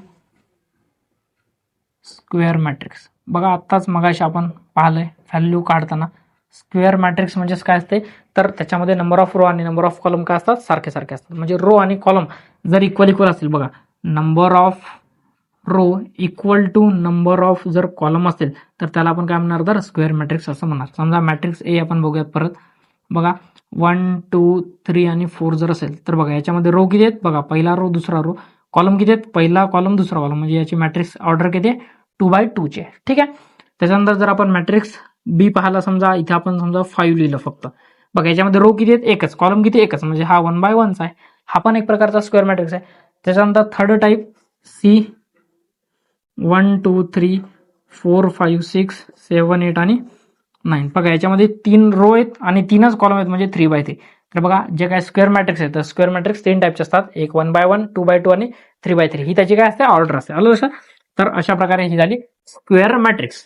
स्क्वेअर मॅट्रिक्स. बघा आत्ताच मगाशी आपण पाहिलंय व्हॅल्यू काढताना स्क्वेअर मॅट्रिक्स म्हणजेच काय असते तर त्याच्यामध्ये नंबर ऑफ रो आणि नंबर ऑफ कॉलम काय असतात सारखे सारखे असतात. म्हणजे रो आणि कॉलम जर इक्वल असतील बघा number of row equal to number of जर कॉलम असतील तर त्याला आपण काय म्हणणार तर स्क्वेअर मॅट्रिक्स असं म्हणणार. समजा मॅट्रिक्स ए आपण बघूयात परत. बघा 1 2 3 आणि 4 जर असेल तर बघा याच्यामध्ये रो किती आहेत बघा पहिला रो दुसरा रो. कॉलम किती आहेत पहिला कॉलम दुसरा कॉलम. म्हणजे याची मॅट्रिक्स ऑर्डर किती आहे 2x2 ची आहे. ठीक आहे. त्याच्यानंतर जर आपण मॅट्रिक्स बी पाहायला समजा इथे आपण समजा 5 लिहिलं फक्त. बघा याच्यामध्ये रो किती आहेत एकच, कॉलम किती एकच, म्हणजे हा 1/1 आहे. हा पण एक प्रकारचा स्क्वेअर मॅट्रिक्स आहे. त्याच्यानंतर थर्ड टाईप सी 1 2 3 4 5 6 7 8 आणि 9. बघा याच्यामध्ये 3 रो आहेत आणि 3च कॉलम आहेत म्हणजे 3/3. तर बघा जे काय स्क्वेअर मॅट्रिक्स आहे तर स्क्वेअर मॅट्रिक्स 3 टाईपचे असतात. एक 1/1 2/2 आणि 3/3 ही त्याची काय असते ऑर्डर असते. आलं लक्षात. तर अशा प्रकारे ही झाली स्क्वेअर मॅट्रिक्स.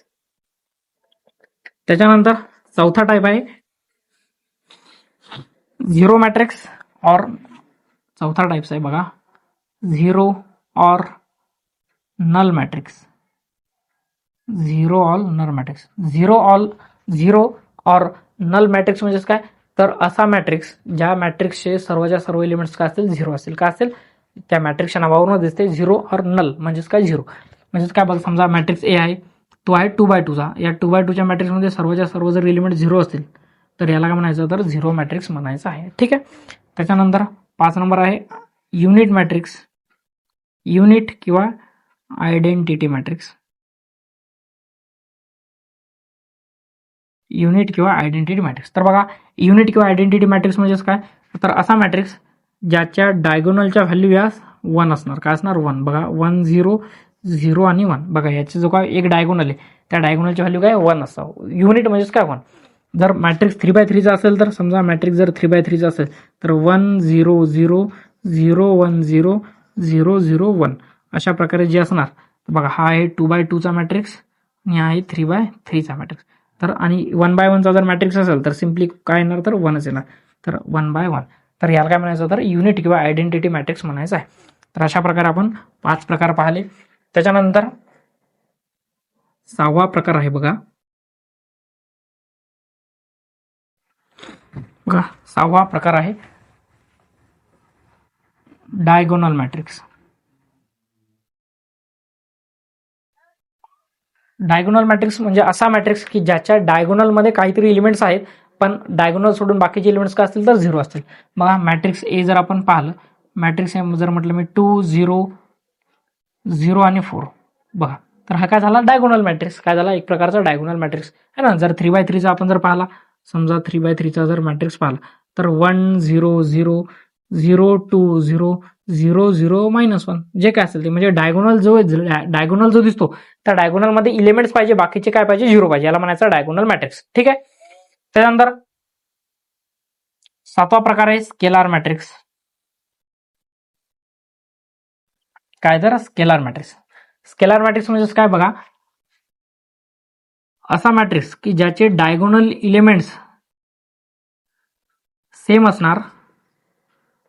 त्याच्यानंतर चौथा टाईप आहे झिरो मॅट्रिक्स और चौथा टाईप्स आहे बघा झिरो और null matrix. Zero or null matrix. Zero और नल मॅट्रिक्स म्हणजेच काय तर असा मॅट्रिक्स ज्या मॅट्रिक्सचे सर्वच्या सर्व एलिमेंट्स काय असतील झिरो असतील. काय असतील त्या मॅट्रिक्सच्या नावावरून दिसते झिरो और नल म्हणजेच काय झिरो. म्हणजेच काय बघा समजा मॅट्रिक्स ए आहे तो आहे 2/2चा. या 2/2च्या मॅट्रिक्समध्ये सर्वच्या सर्व जर एलिमेंट झिरो असतील तर याला काय म्हणायचं तर झिरो मॅट्रिक्स म्हणायचं आहे. ठीक आहे. त्याच्यानंतर 5 नंबर आहे युनिट मॅट्रिक्स. युनिट किंवा आयडेंटिटी मॅट्रिक्स. युनिट किंवा आयडेंटिटी मॅट्रिक्स. तर बघा युनिट किंवा आयडेंटिटी मॅट्रिक्स म्हणजेच काय तर असा मॅट्रिक्स ज्याच्या डायगोनलच्या व्हॅल्यू या 1 असणार. काय असणार 1. बघा 1 0 0 आणि 1. बघा याचे जो काय एक डायगोनल आहे त्या डायगोनलची व्हॅल्यू काय 1 असतं. युनिट म्हणजेच काय 1. जर मॅट्रिक्स 3/3चा असेल तर समजा मॅट्रिक्स जर 3/3चा असेल तर 1 0 0 0 1 0 0 0 1 अशा प्रकारे जे असणार. बघा हा आहे 2/2चा मॅट्रिक्स आणि हा आहे 3/3चा मॅट्रिक्स. तर आणि 1/1चा जर मॅट्रिक्स असेल तर सिम्पली काय येणार तर 1च येणार. तर 1/1. तर याला काय म्हणायचं तर युनिट किंवा आयडेंटिटी मॅट्रिक्स म्हणायचं आहे. तर अशा प्रकारे आपण 5 प्रकार पाहिले. त्याच्यानंतर 6वा प्रकार आहे बघा 6वा प्रकार आहे डायगोनल मॅट्रिक्स. डायगोनल मॅट्रिक्स म्हणजे असा मॅट्रिक्स की ज्याच्या डायगोनलमध्ये काहीतरी एलिमेंट्स आहेत पण डायगोनल सोडून बाकीचे एलिमेंट्स काय असतील तर 0 असतील. बघा मॅट्रिक्स ए जर आपण पाहिलं मॅट्रिक्स ए जर म्हटलं मी 2 0 0 आणि 4 बघा तर हा काय झाला डायगोनल मॅट्रिक्स. काय झाला एक प्रकारचा डायगोनल मॅट्रिक्स आहे ना. जर 3/3चा आपण जर पाहिला समजा 3/3चा जर मॅट्रिक्स पाहिला तर 1 0 0 0 2 0 0 0 -1 जे काय असेल ते म्हणजे डायगोनल जो दिसतो त्या डायगोनल मध्ये इलिमेंट्स पाहिजे बाकीचे काय पाहिजे 0 पाहिजे. याला म्हणायचं डायगोनल मॅट्रिक्स. ठीक आहे. त्यानंतर 7वा प्रकार आहे स्केलार मॅट्रिक्स. काय तर स्केलार मॅट्रिक्स. स्केलार मॅट्रिक्स म्हणजे काय बघा असा मॅट्रिक्स की ज्याचे डायगोनल इलिमेंट्स सेम असणार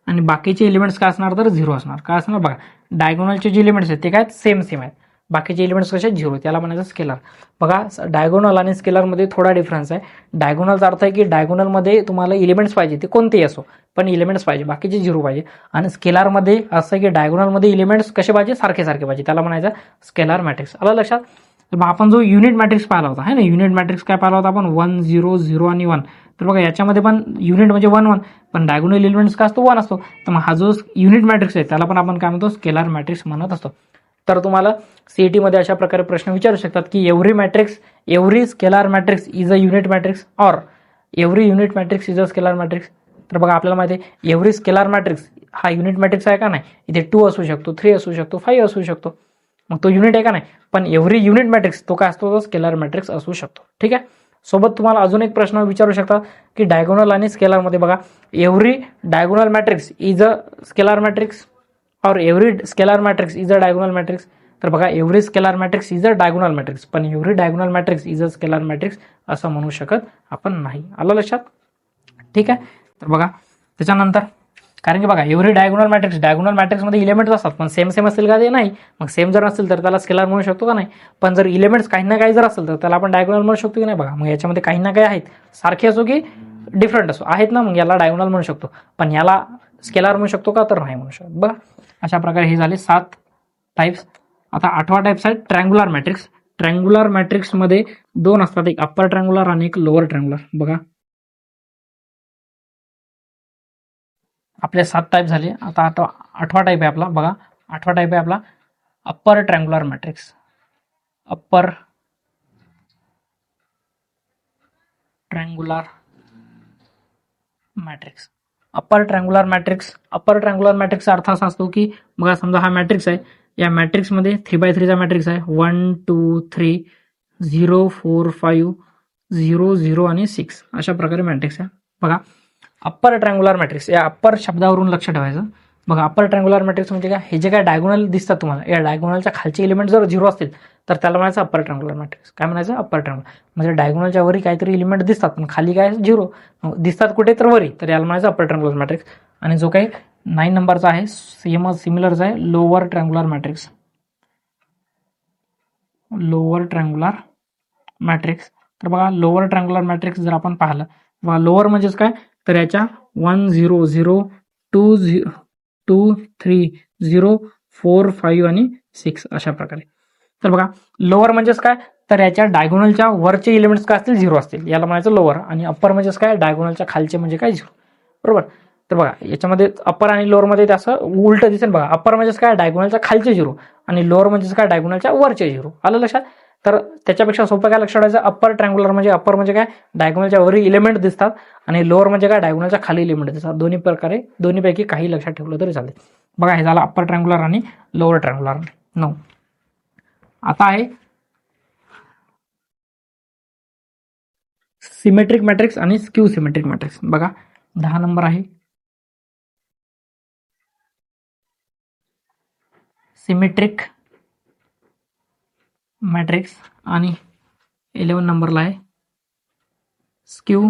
आणि बाकीचे एलिमेंट्स काय असणार तर 0 असणार. काय असणार बघा डायगोनलचे जे एलिमेंट्स आहेत ते काय सेम आहेत. बाकीचे एलिमेंट्स कसे 0. त्याला म्हणायचं स्केलर. बघा डायगोनल आणि स्केलरमध्ये थोडा डिफरन्स आहे. डायगोनलचा अर्थ आहे की डायगोनलमध्ये तुम्हाला एलिमेंट्स पाहिजे ते कोणतेही असो पण एलिमेंट्स पाहिजे बाकीचे 0 पाहिजे. आणि स्केलरमध्ये असं आहे की डायगोनलमध्ये एलिमेंट्स कसे पाहिजे सारखे पाहिजे. त्याला म्हणायचं स्केलर मॅट्रिक्स. आलं लक्षात. तर मग आपण जो युनिट मॅट्रिक्स पाहिला होता है ना युनिट मॅट्रिक्स काय पाहिला होता आपण 1 0 0 आणि 1. तर बघा याच्यामध्ये पण युनिट म्हणजे 1 1 पण डायगोनल एलिमेंट्स काय असतो 1 असतो. तर मग हा जो युनिट मॅट्रिक्स आहे त्याला पण आपण काय म्हणतो स्केलर मॅट्रिक्स म्हणत असतो. तर तुम्हाला सीईटी मध्ये अशा प्रकारे प्रश्न विचारू शकतात की every scalar matrix is a unit matrix or every unit matrix is a scalar matrix. तर बघा आपल्याला माहिती आहे एव्हरी स्केलार मॅट्रिक्स हा युनिट मॅट्रिक्स आहे का नाही. इथे 2 असू शकतो, 3 असू शकतो, 5 असू शकतो, मग तो युनिट आहे का नाही. पण एव्हरी युनिट मॅट्रिक्स तो काय असतो, तो स्केलार मॅट्रिक्स असू शकतो. ठीक आहे. सोबत तुम्हाला अजून एक प्रश्न विचारू शकता की डायगोनल आणि स्केलार मध्ये बघा every diagonal matrix is a scalar matrix और every scalar matrix is a diagonal matrix. तर बघा every scalar matrix is a diagonal matrix, पण every diagonal matrix is a scalar matrix असं म्हणू शकत आपण नाही. आलं लक्षात. ठीक आहे. तर बघा त्याच्यानंतर कारण की बघा एव्हरी डायगोनल मॅट्रिक्समध्ये इलेमेंट्स असतात, पण सेम असतील का ते नाही. मग सेम जर असेल तर त्याला स्केलार म्हणू शकतो का नाही. पण जर इलेमेंट्स काही ना काही जर असेल तर त्याला आपण डायगोनल म्हणू शकतो की नाही. बघा मग याच्यामध्ये काही ना काही आहेत, सारखे असो की डिफरंट असो आहेत ना, मग याला डायगोनल म्हणू शकतो. पण याला स्केलार म्हणू शकतो का, तर नाही म्हणू शकतो. बघा अशा प्रकारे हे झाले 7 टाइप्स. आता 8वा टाइप्स आहे ट्रँग्युलर मॅट्रिक्स. ट्रँग्युलर मॅट्रिक्स मध्ये 2 असतात, एक अप्पर ट्रँग्युलर आणि एक लोअर ट्रँग्युलर. बघा आपले 7 टाइप झाले. आता 8वा टाइप आहे आपला. बघा 8वा टाइप आहे आपला upper triangular matrix. Upper triangular matrix. Upper triangular मॅट्रिक्सचा अर्थ असा असतो की बघा समजा हा मॅट्रिक्स आहे, या मॅट्रिक्समध्ये 3x3 चा मॅट्रिक्स आहे. 1 2 3 0 4 5 0 0 आणि 6 अशा प्रकारे मॅट्रिक्स आहे. बघा अप्पर ट्रँग्युलर मॅट्रिक्स, या अप्पर शब्दावरून लक्ष ठेवायचं. बघा अप्पर ट्रँग्युलर मॅट्रिक्स म्हणजे काय, हे जे काय डायगोनल दिसतात तुम्हाला, या डायगोनलच्या खालचे एलिमेंट जर 0 असतील तर त्याला म्हणायचं अप्पर ट्रँग्युलर मॅट्रिक्स. काय म्हणायचं, अप्पर ट्रँग्युलर. म्हणजे डायगोनलच्या वरी काहीतरी एलिमेंट दिसतात पण खाली काय 0 दिसतात कुठे तर वरी, तर याला म्हणायचं अप्पर ट्रँग्युलर मॅट्रिक्स. आणि जो काही 9 नंबरचा आहे सिमिलरच आहे lower triangular matrix. Lower triangular matrix. तर बघा लोअर ट्रँग्युलर मॅट्रिक्स जर आपण पाहिलं, बघा लोअर म्हणजेच काय, तर याच्या 1 0 0 2 2 3 0 4 5 आणि 6 अशा प्रकारे. तर बघा लोअर म्हणजेच काय, तर याच्या डायगोनलच्या वरचे एलिमेंट्स काय असतील 0 असतील, याला म्हणायचं लोअर. आणि अप्पर म्हणजेच काय, डायगोनलच्या खालचे म्हणजे काय 0. बरोबर. तर बघा याच्यामध्ये अप्पर आणि लोअर मध्ये असं उलट दिसेल. बघा अप्पर म्हणजेच काय, डायगोनलच्या खालचे 0 आणि लोअर म्हणजेच काय, डायगोनलच्या वरचे 0. आलं लक्षात. तर त्याच्यापेक्षा सोपं काय लक्षात ठेवायचं, अप्पर ट्रँग्युलर म्हणजे अप्पर म्हणजे काय, डायगोनलच्या वरील एलिमेंट दिसतात आणि लोअर म्हणजे काय, डायगोनलच्या खाली एलिमेंट दिसतात. दोन्हीपैकी काही लक्षात ठेवलं तरी चालेल. बघा हे झालं अप्पर ट्रँग्युलर आणि लोअर ट्रँग्युलर. 9. आता आहे सिमेट्रिक मॅट्रिक्स आणि स्क्यू सिमेट्रिक मॅट्रिक्स. बघा 10 नंबर आहे सिमेट्रिक मॅट्रिक्स आणि 11 नंबरला आहे स्क्यू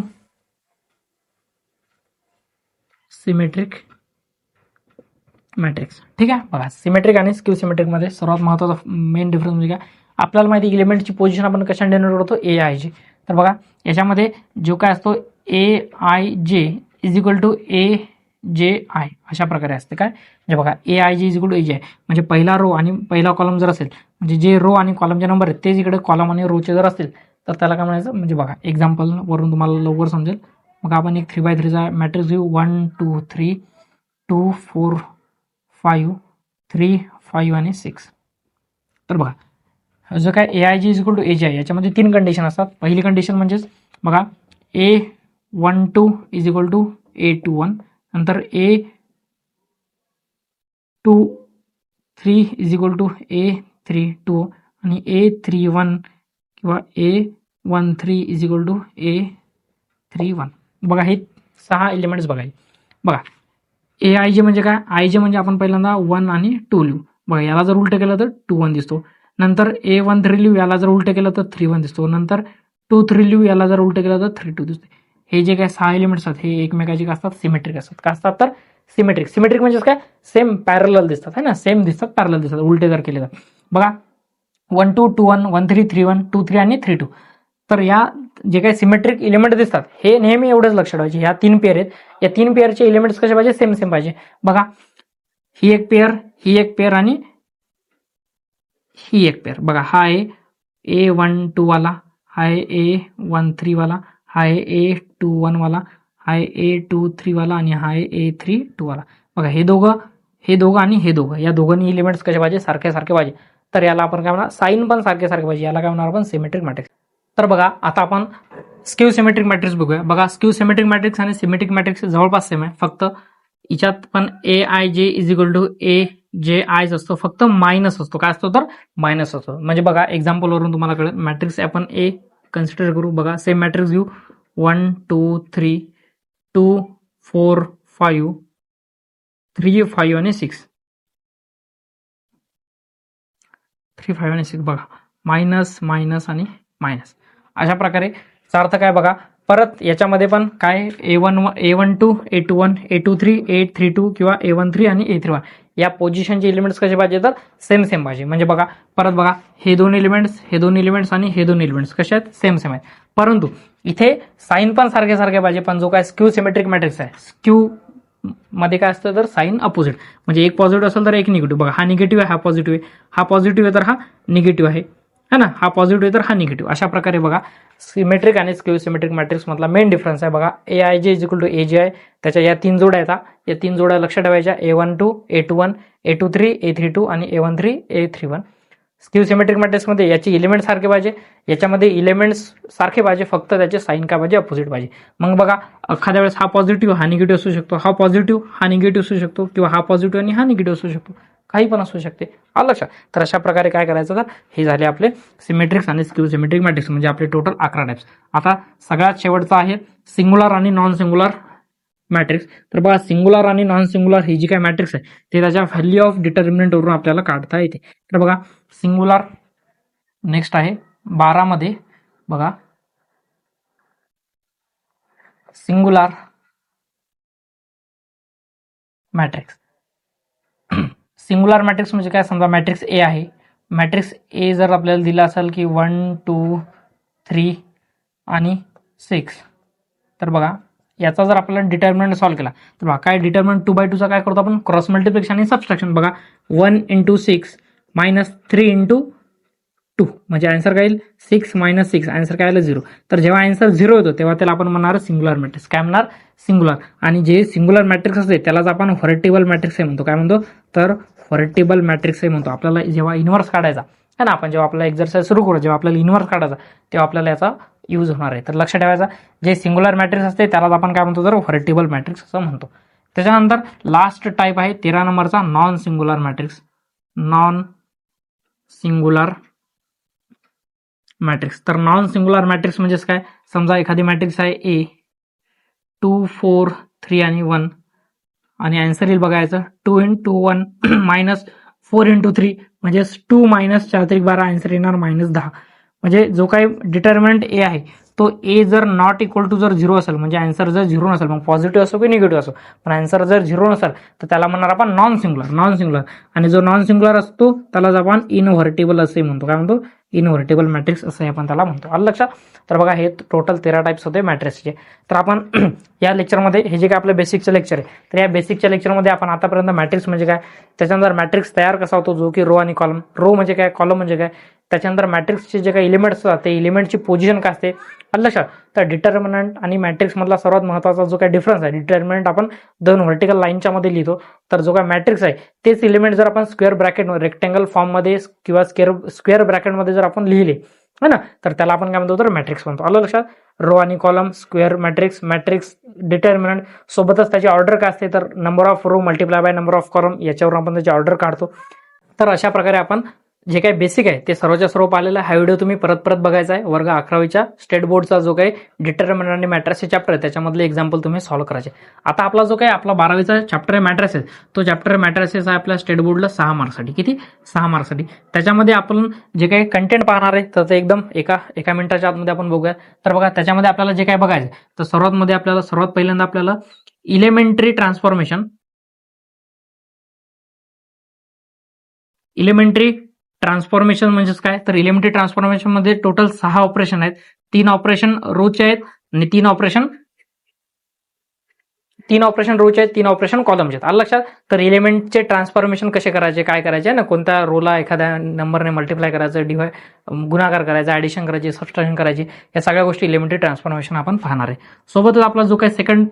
सिमेट्रिक मॅट्रिक्स. ठीक आहे. बघा सिमेट्रिक आणि स्क्यू सिमेट्रिक मध्ये सर्वात महत्त्वाचा मेन डिफरन्स म्हणजे काय, आपल्याला माहिती आहे एलिमेंटची पोझिशन आपण कशा डिनोट करतो, ए आय जे. तर बघा याच्यामध्ये जो काय असतो ए आय जे is equal to A J I अशा प्रकारे असते. काय म्हणजे बघा ए आय जे is equal to A J I म्हणजे पहिला रो आणि पहिला कॉलम जर असेल, म्हणजे जे रो आणि कॉलमचे नंबर आहेत तेच इकडे कॉलम आणि रोचे जर असतील तर त्याला काय म्हणायचं, म्हणजे बघा एक्झाम्पल वरून तुम्हाला लवकर समजेल. मग आपण एक 3x3 चा मॅट्रिक्स घेऊ. 1 2 3 2 4 5 3 5 आणि 6. तर बघा जो काय A I J is equal to A J I याच्यामध्ये 3 कंडिशन असतात. पहिली कंडिशन म्हणजेच बघा A12 is equal to A21, नंतर A23 is equal to A32 आणि A31 किंवा A13 is equal to A31. बघा हे 6 एलिमेंट्स बघा ए आय जे म्हणजे काय, आय जे म्हणजे आपण पहिल्यांदा 1 आणि 2 लिहू. बघा याला जर उलट केलं तर 2 1 दिसतो. नंतर A13 लिहू, याला जर उलट केलं तर 3 1 दिसतो. नंतर 2 3 लिहू, याला जर उलट केलं तर 3 2 दिसते. हे जे काय 6 एलिमेंट्स असतात हे एकमेकाचे काय असतात, सिमेट्रिक असतात. काय असतात तर सिमेट्रिक म्हणजे काय, सेम पॅरलल दिसतात है ना, सेम दिसतात, पॅरलल दिसतात उलटे जर केले तर. बघा 1 2 2 1 1 3 3 1 2 3 आणि 3 2. तर या जे काही सिमेट्रिक एलिमेंट दिसतात हे नेहमी एवढंच लक्षात ठेवायचे, ह्या 3 पेअर आहेत, या 3 पेअरचे एलिमेंट्स कसे पाहिजे, सेम पाहिजे. बघा ही एक पेअर आणि ही एक पेअर. बघा हा आहे A12 वाला, हा आहे A13 वाला, हा आहे A21 वाला, हा आहे A23 वाला आणि हा आहे A32 वाला. बघा हे दोघं हे दोघं आणि हे दोघं, या दोघांनी एलिमेंट्स कसे पाहिजे, सारखे सारखे पाहिजे. तर याला आपण काय म्हणणार, साईन पण सारखे सारखे पाहिजे, याला काय म्हणणार आपण, सिमेट्रिक मॅट्रिक्स. तर बघा आता आपण स्क्यू सिमेट्रिक मॅट्रिक्स बघूया. बघा स्क्यू सिमेट्रिक मॅट्रिक्स आणि सिमेट्रिक मॅट्रिक्स जवळपास सेम आहे, फक्त याच्यात पण ए आय जे इज इक्वल टू ए जे आयच असतो, फक्त मायनस असतो. काय असतो तर मायनस असतो. म्हणजे बघा एक्झाम्पलवरून तुम्हाला कळेल. मॅट्रिक्स आपण ए कन्सिडर करू. बघा सेम मॅट्रिक्स घेऊ, 1 2 3 2 4 5 3 5 आणि 6, 3 5 आणि 6. बघा मायनस मायनस आणि मायनस, अशा प्रकारे. याचा अर्थ काय बघा, परत याच्यामध्ये पण काय A12 A21 A23 A32 किंवा A13 आणि A31 या पोझिशनचे एलिमेंट्स कसे पाहिजे तर सेम सेम पाहिजे. म्हणजे बघा परत बघा, हे दोन एलिमेंट्स आणि हे दोन एलिमेंट्स कसे आहेत, सेम सेम आहेत. परंतु इथे साईन पण सारखे सारखे पाहिजे. पण जो काय स्क्यू सिमेट्रिक मॅट्रिक्स आहे, स्क्यू मध्ये काय असतं तर साईन अपोजिट, म्हणजे एक पॉझिटिव्ह असेल तर एक निगेटिव्ह. बघा हा निगेटिव्ह आहे, हा पॉझिटिव्ह आहे, हा पॉझिटिव्ह आहे तर हा निगेटिव्ह आहे, है ना, हा पॉझिटिव्ह आहे तर हा निगेटिव्ह. अशा प्रकारे बघा सिमेट्रिक आणि स्क्यू सिमेट्रिक मॅट्रिक्स मधला मेन डिफरन्स आहे. बघा ए आय जे is equal to A J I, त्याच्या या 3 जोड्या आहेत. या 3 जोड्या लक्षात ठेवायच्या, A12 A21 A23 A32 आणि A13 A31. Skew symmetric matrix मध्ये याचे एलिमेंट सारखे पाहिजे, याच्यामध्ये एलिमेंट्स सारखे पाहिजे, फक्त त्याचे साईन काय पाहिजे, अपोजिट पाहिजे. मग बघा एखाद्या वेळेस हा पॉझिटिव्ह हा निगेटिव्ह असू शकतो, हा पॉझिटिव्ह हा निगेटिव्ह असू शकतो, किंवा हा पॉझिटिव्ह आणि हा निगेटिव्ह असू शकतो, काही पण असू शकते. आलं लक्षात. तर अशा प्रकारे काय करायचं तर हे झाले आपले सिमेट्रिक्स आणि स्क्यू सिमेट्रिक मॅट्रिक्स, म्हणजे आपले टोटल 11 टाइप्स. आता सगळ्यात शेवटचा आहे सिंगुलर आणि नॉन सिंगुलर मॅट्रिक्स. तर बघा सिंगुलर आणि नॉन सिंगुलर ही जी काय मॅट्रिक्स आहे ते त्याच्या व्हॅल्यू ऑफ डिटर्मिनंट वरून आपल्याला काढता येते. तर बघा सिंगुलर नेक्स्ट आहे 12 मध्ये. बघा सिंगुलर मॅट्रिक्स. सिंगुलर मॅट्रिक्स म्हणजे काय, समजा मॅट्रिक्स ए आहे. मॅट्रिक्स ए जर आपल्याला दिला असेल की 1 2 3 आणि 6, तर बघा याचा जर आपल्याला डिटर्मिनंट सॉल्व्ह केला तर बघा काय डिटर्मिनंट 2/2 काय करतो आपण, क्रॉस मल्टिप्लिकेशन आणि सबट्रॅक्शन. बघा 1 × 6 मायनस 3 × 2, म्हणजे आन्सर काय येईल 6 - 6, आन्सर काय आलं 0. तर जेव्हा आन्सर 0 येतो तेव्हा त्याला आपण म्हणणार सिंगुलर मॅट्रिक्स. काय म्हणणार, सिंगुलर. आणि जे सिंगुलर मॅट्रिक्स असते त्यालाच आपण व्हर्टिबल मॅट्रिक्स हे म्हणतो. काय म्हणतो तर व्हर्टिबल मॅट्रिक्स हे म्हणतो. आपल्याला जेव्हा इन्व्हर्स काढायचा है ना, आपण जेव्हा आपला एक्झरसाइज सुरू करू, जेव्हा आपल्याला इन्व्हर्स काढायचा तेव्हा आपल्याला याचा यूज होणार आहे. तर लक्षात ठेवायचा, जे सिंगुलर मॅट्रिक्स असते त्यालाच आपण काय म्हणतो तर व्हर्टिबल मॅट्रिक्स असं म्हणतो. त्याच्यानंतर लास्ट टाईप आहे 13 नंबरचा, non singular matrix. Non singular matrix. तर नॉन सिंगुलर मॅट्रिक्स म्हणजेच काय, समजा एखादी मॅट्रिक्स आहे ए 2 4 3 आणि 1, आणि आन्सर येईल बघायचं 2 × 1 मायनस 4 × 3, म्हणजे 2 - 4 × 12, आन्सर येणार -10. म्हणजे जो काही डिटर्मिनंट ए आहे तो ए जर नॉट इक्वल टू जर 0 असेल, म्हणजे आन्सर जर 0 नसेल, मग पॉझिटिव्ह असो की निगेटिव्ह असो, पण आन्सर जर 0 नसेल तर त्याला म्हणणार आपण नॉन सिंगुलर. आणि जो नॉन सिंगुलर असतो त्यालाच आपण इनव्हर्टिबल असे म्हणतो. काय म्हणतो, इनव्हर्टिबल मॅट्रिक्स असं आपण त्याला म्हणतो. आलं लक्षात. तर बघा हे टोटल 13 टाइप्स होते मॅट्रिक्सचे. तर आपण या लेक्चरमध्ये हे जे काय आपलं बेसिकचं लेक्चर आहे, तर या बेसिकच्या लेक्चरमध्ये आपण आतापर्यंत मॅट्रिक्स म्हणजे काय, त्याच्यानंतर मॅट्रिक्स तयार कसा होतो, जो की रो आणि कॉलम, रो म्हणजे काय, कॉलम म्हणजे काय, त्याच्यानंतर मॅट्रिक्सचे जे काही एलिमेंट्स असतात ते एलिमेंटची पोझिशन काय असते. आलं लक्षात. तर डिटर्मिनंट आणि मॅट्रिक्स मधला सर्वात महत्त्वाचा जो काही डिफरन्स आहे, डिटर्मिनंट आपण 2 व्हर्टिकल लाईनच्या मध्ये लिहितो, तर जो काय मॅट्रिक्स आहे तेच एलिमेंट जर आपण स्क्वेअर ब्रॅकेट रेक्टेंगल फॉर्म मध्ये किंवा स्क्वेअर ब्रॅकेट मध्ये जर आपण लिहिले है ना, तर त्याला आपण काय म्हणतो तर मॅट्रिक्स म्हणतो. आलं लक्षात. रो आणि कॉलम, स्क्वेअर मॅट्रिक्स डिटर्मिनंट, सोबतच त्याची ऑर्डर काय असते तर number of row multiply by number of column, याच्यावर आपण त्याची ऑर्डर काढतो. तर अशा प्रकारे आपण जे काही बेसिक आहे ते सर्वच्या सर्व पाहिलेलं आहे. हा व्हिडिओ तुम्ही परत बघायचा आहे. वर्ग 11वीच्या स्टेट बोर्डचा जो काही डिटर्मिनंट आणि मॅट्रिक्सचे चॅप्टर आहे त्याच्यामधले एक्झाम्पल तुम्ही सॉल्व्ह करायचे. आता आपला जो काही आपला 12वीचा चॅप्टर आहे मॅट्रिक्स, तो चॅप्टर मॅट्रिक्स आहे आपल्या स्टेट बोर्डला 6 मार्क्ससाठी. किती, 6 मार्क्ससाठी. त्याच्यामध्ये आपण जे काही कंटेंट पाहणार आहे तर ते एकदम एका मिनिटाच्या आतमध्ये आपण बघूया. तर बघा त्याच्यामध्ये आपल्याला जे काही बघायचं तर सर्वात पहिल्यांदा आपल्याला इलेमेंटरी ट्रान्सफॉर्मेशन म्हणजेच काय, तर एलिमेंटरी ट्रान्सफॉर्मेशन मध्ये टोटल 6 ऑपरेशन आहेत. 3 ऑपरेशन रोचे आहेत आणि 3 ऑपरेशन रोचे आहेत, 3 ऑपरेशन कॉलमचे आहेत. आलं लक्षात. तर एलिमेंटचे ट्रान्सफॉर्मेशन कसे करायचे, काय करायचे ना, कोणत्या रोला एखाद्या नंबरने मल्टिप्लाय करायचं, गुणाकार करायचा, ऍडिशन करायची, सबट्रॅक्शन करायची, या सगळ्या गोष्टी एलिमेंटरी ट्रान्सफॉर्मेशन आपण पाहणार आहे. सोबतच आपला जो काही सेकंड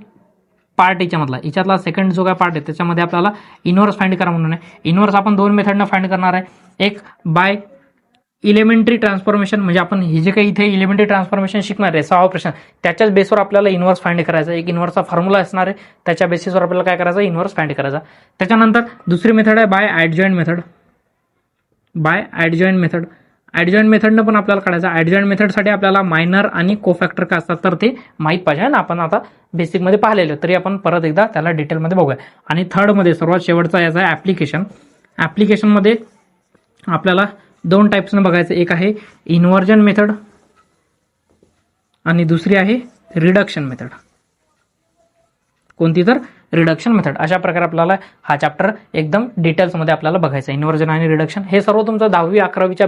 पार्ट याच्यातला सेकंड जो काय पार्ट आहे त्याच्यामध्ये आपल्याला इनव्हर्स फाइंड करा म्हणून आहे. इनव्हर्स आपण 2 मेथडनं फाइंड करणार आहे. एक बाय इलेमेंटरी ट्रान्सफॉर्मेशन, म्हणजे आपण हे जे काही इथे इलेमेंटरी ट्रान्सफॉर्मेशन शिकणार आहे 6 ऑपरेशन, त्याच्याच बेसवर आपल्याला इनव्हर्स फाइंड करायचा. एक इनव्हर्सचा फॉर्म्युला असणार आहे, त्याच्या बेसिसवर आपल्याला काय करायचं, इनव्हर्स फाइंड करायचा. त्याच्यानंतर दुसरी मेथड आहे बाय ॲडजॉइंट मेथड. ॲडजॉइंट मेथडनं पण आपल्याला काढायचं. ॲडजॉइंट मेथडसाठी आपल्याला मायनर आणि कोफॅक्टर काय असतात तर ते माहीत पाहिजे ना, आपण आता बेसिकमध्ये पाहिलेलं, तरी आपण परत एकदा त्याला डिटेलमध्ये बघूया. आणि थर्डमध्ये सर्वात शेवटचा याचा आहे ॲप्लिकेशन. ॲप्लिकेशनमध्ये आपल्याला 2 टाईप्सनं बघायचं. एक आहे इन्व्हर्जन मेथड आणि दुसरी आहे रिडक्शन मेथड. कोणती तर रिडक्शन मेथड. अशा प्रकारे आपल्याला हा चॅप्टर एकदम डिटेल्समध्ये आपल्याला बघायचा. इन्व्हर्जन आणि रिडक्शन हे सर्व तुमचं 10वी 11वीच्या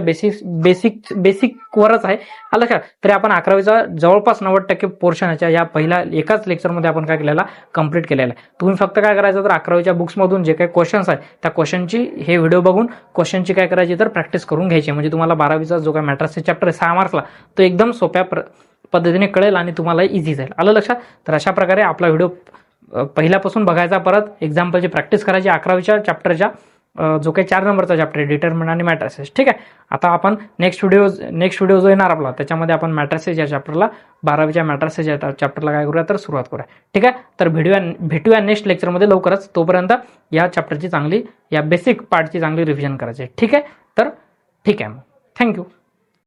बेसिकवरच आहे. आलं का? तरी आपण 11वीचा जवळपास 90% पोर्शनच्या या पहिल्या एकाच लेक्चरमध्ये आपण काय केलेला, कंप्लीट केलेला आहे. तुम्ही फक्त काय करायचं तर 11वीच्या बुक्समधून जे काही क्वेश्चन्स आहेत त्या क्वेश्चनची हे व्हिडिओ बघून क्वेश्चनची काय करायची तर प्रॅक्टिस करून घ्यायची. म्हणजे तुम्हाला 12वीचा जो काय मॅट्रिक्सचा चॅप्टर आहे 6 मार्क्सला, तो एकदम सोप्या पद्धतीने कळेल आणि तुम्हाला इझी जाईल. आलं लक्षात? तर अशा प्रकारे आपला व्हिडिओ पहिल्यापासून बघायचा, परत एक्झाम्पलची प्रॅक्टिस करायची 11वीच्या चॅप्टरच्या जो काही 4 नंबरचा चॅप्टर आहे डिटर्मिनंट आणि मॅट्रिसेस. ठीक आहे. आता आपण नेक्स्ट व्हिडिओ जो येणार आपला त्याच्यामध्ये आपण मॅट्रिसेस या चॅप्टरला 12वीच्या मॅट्रिसेस या चॅप्टरला काय करूया तर सुरुवात करूया. ठीक आहे. तर भेटूया नेक्स्ट लेक्चरमध्ये लवकरच. तोपर्यंत या चॅप्टरची चांगली, या बेसिक पार्टची चांगली रिव्हिजन करायची. ठीक आहे. तर ठीक आहे, थँक्यू.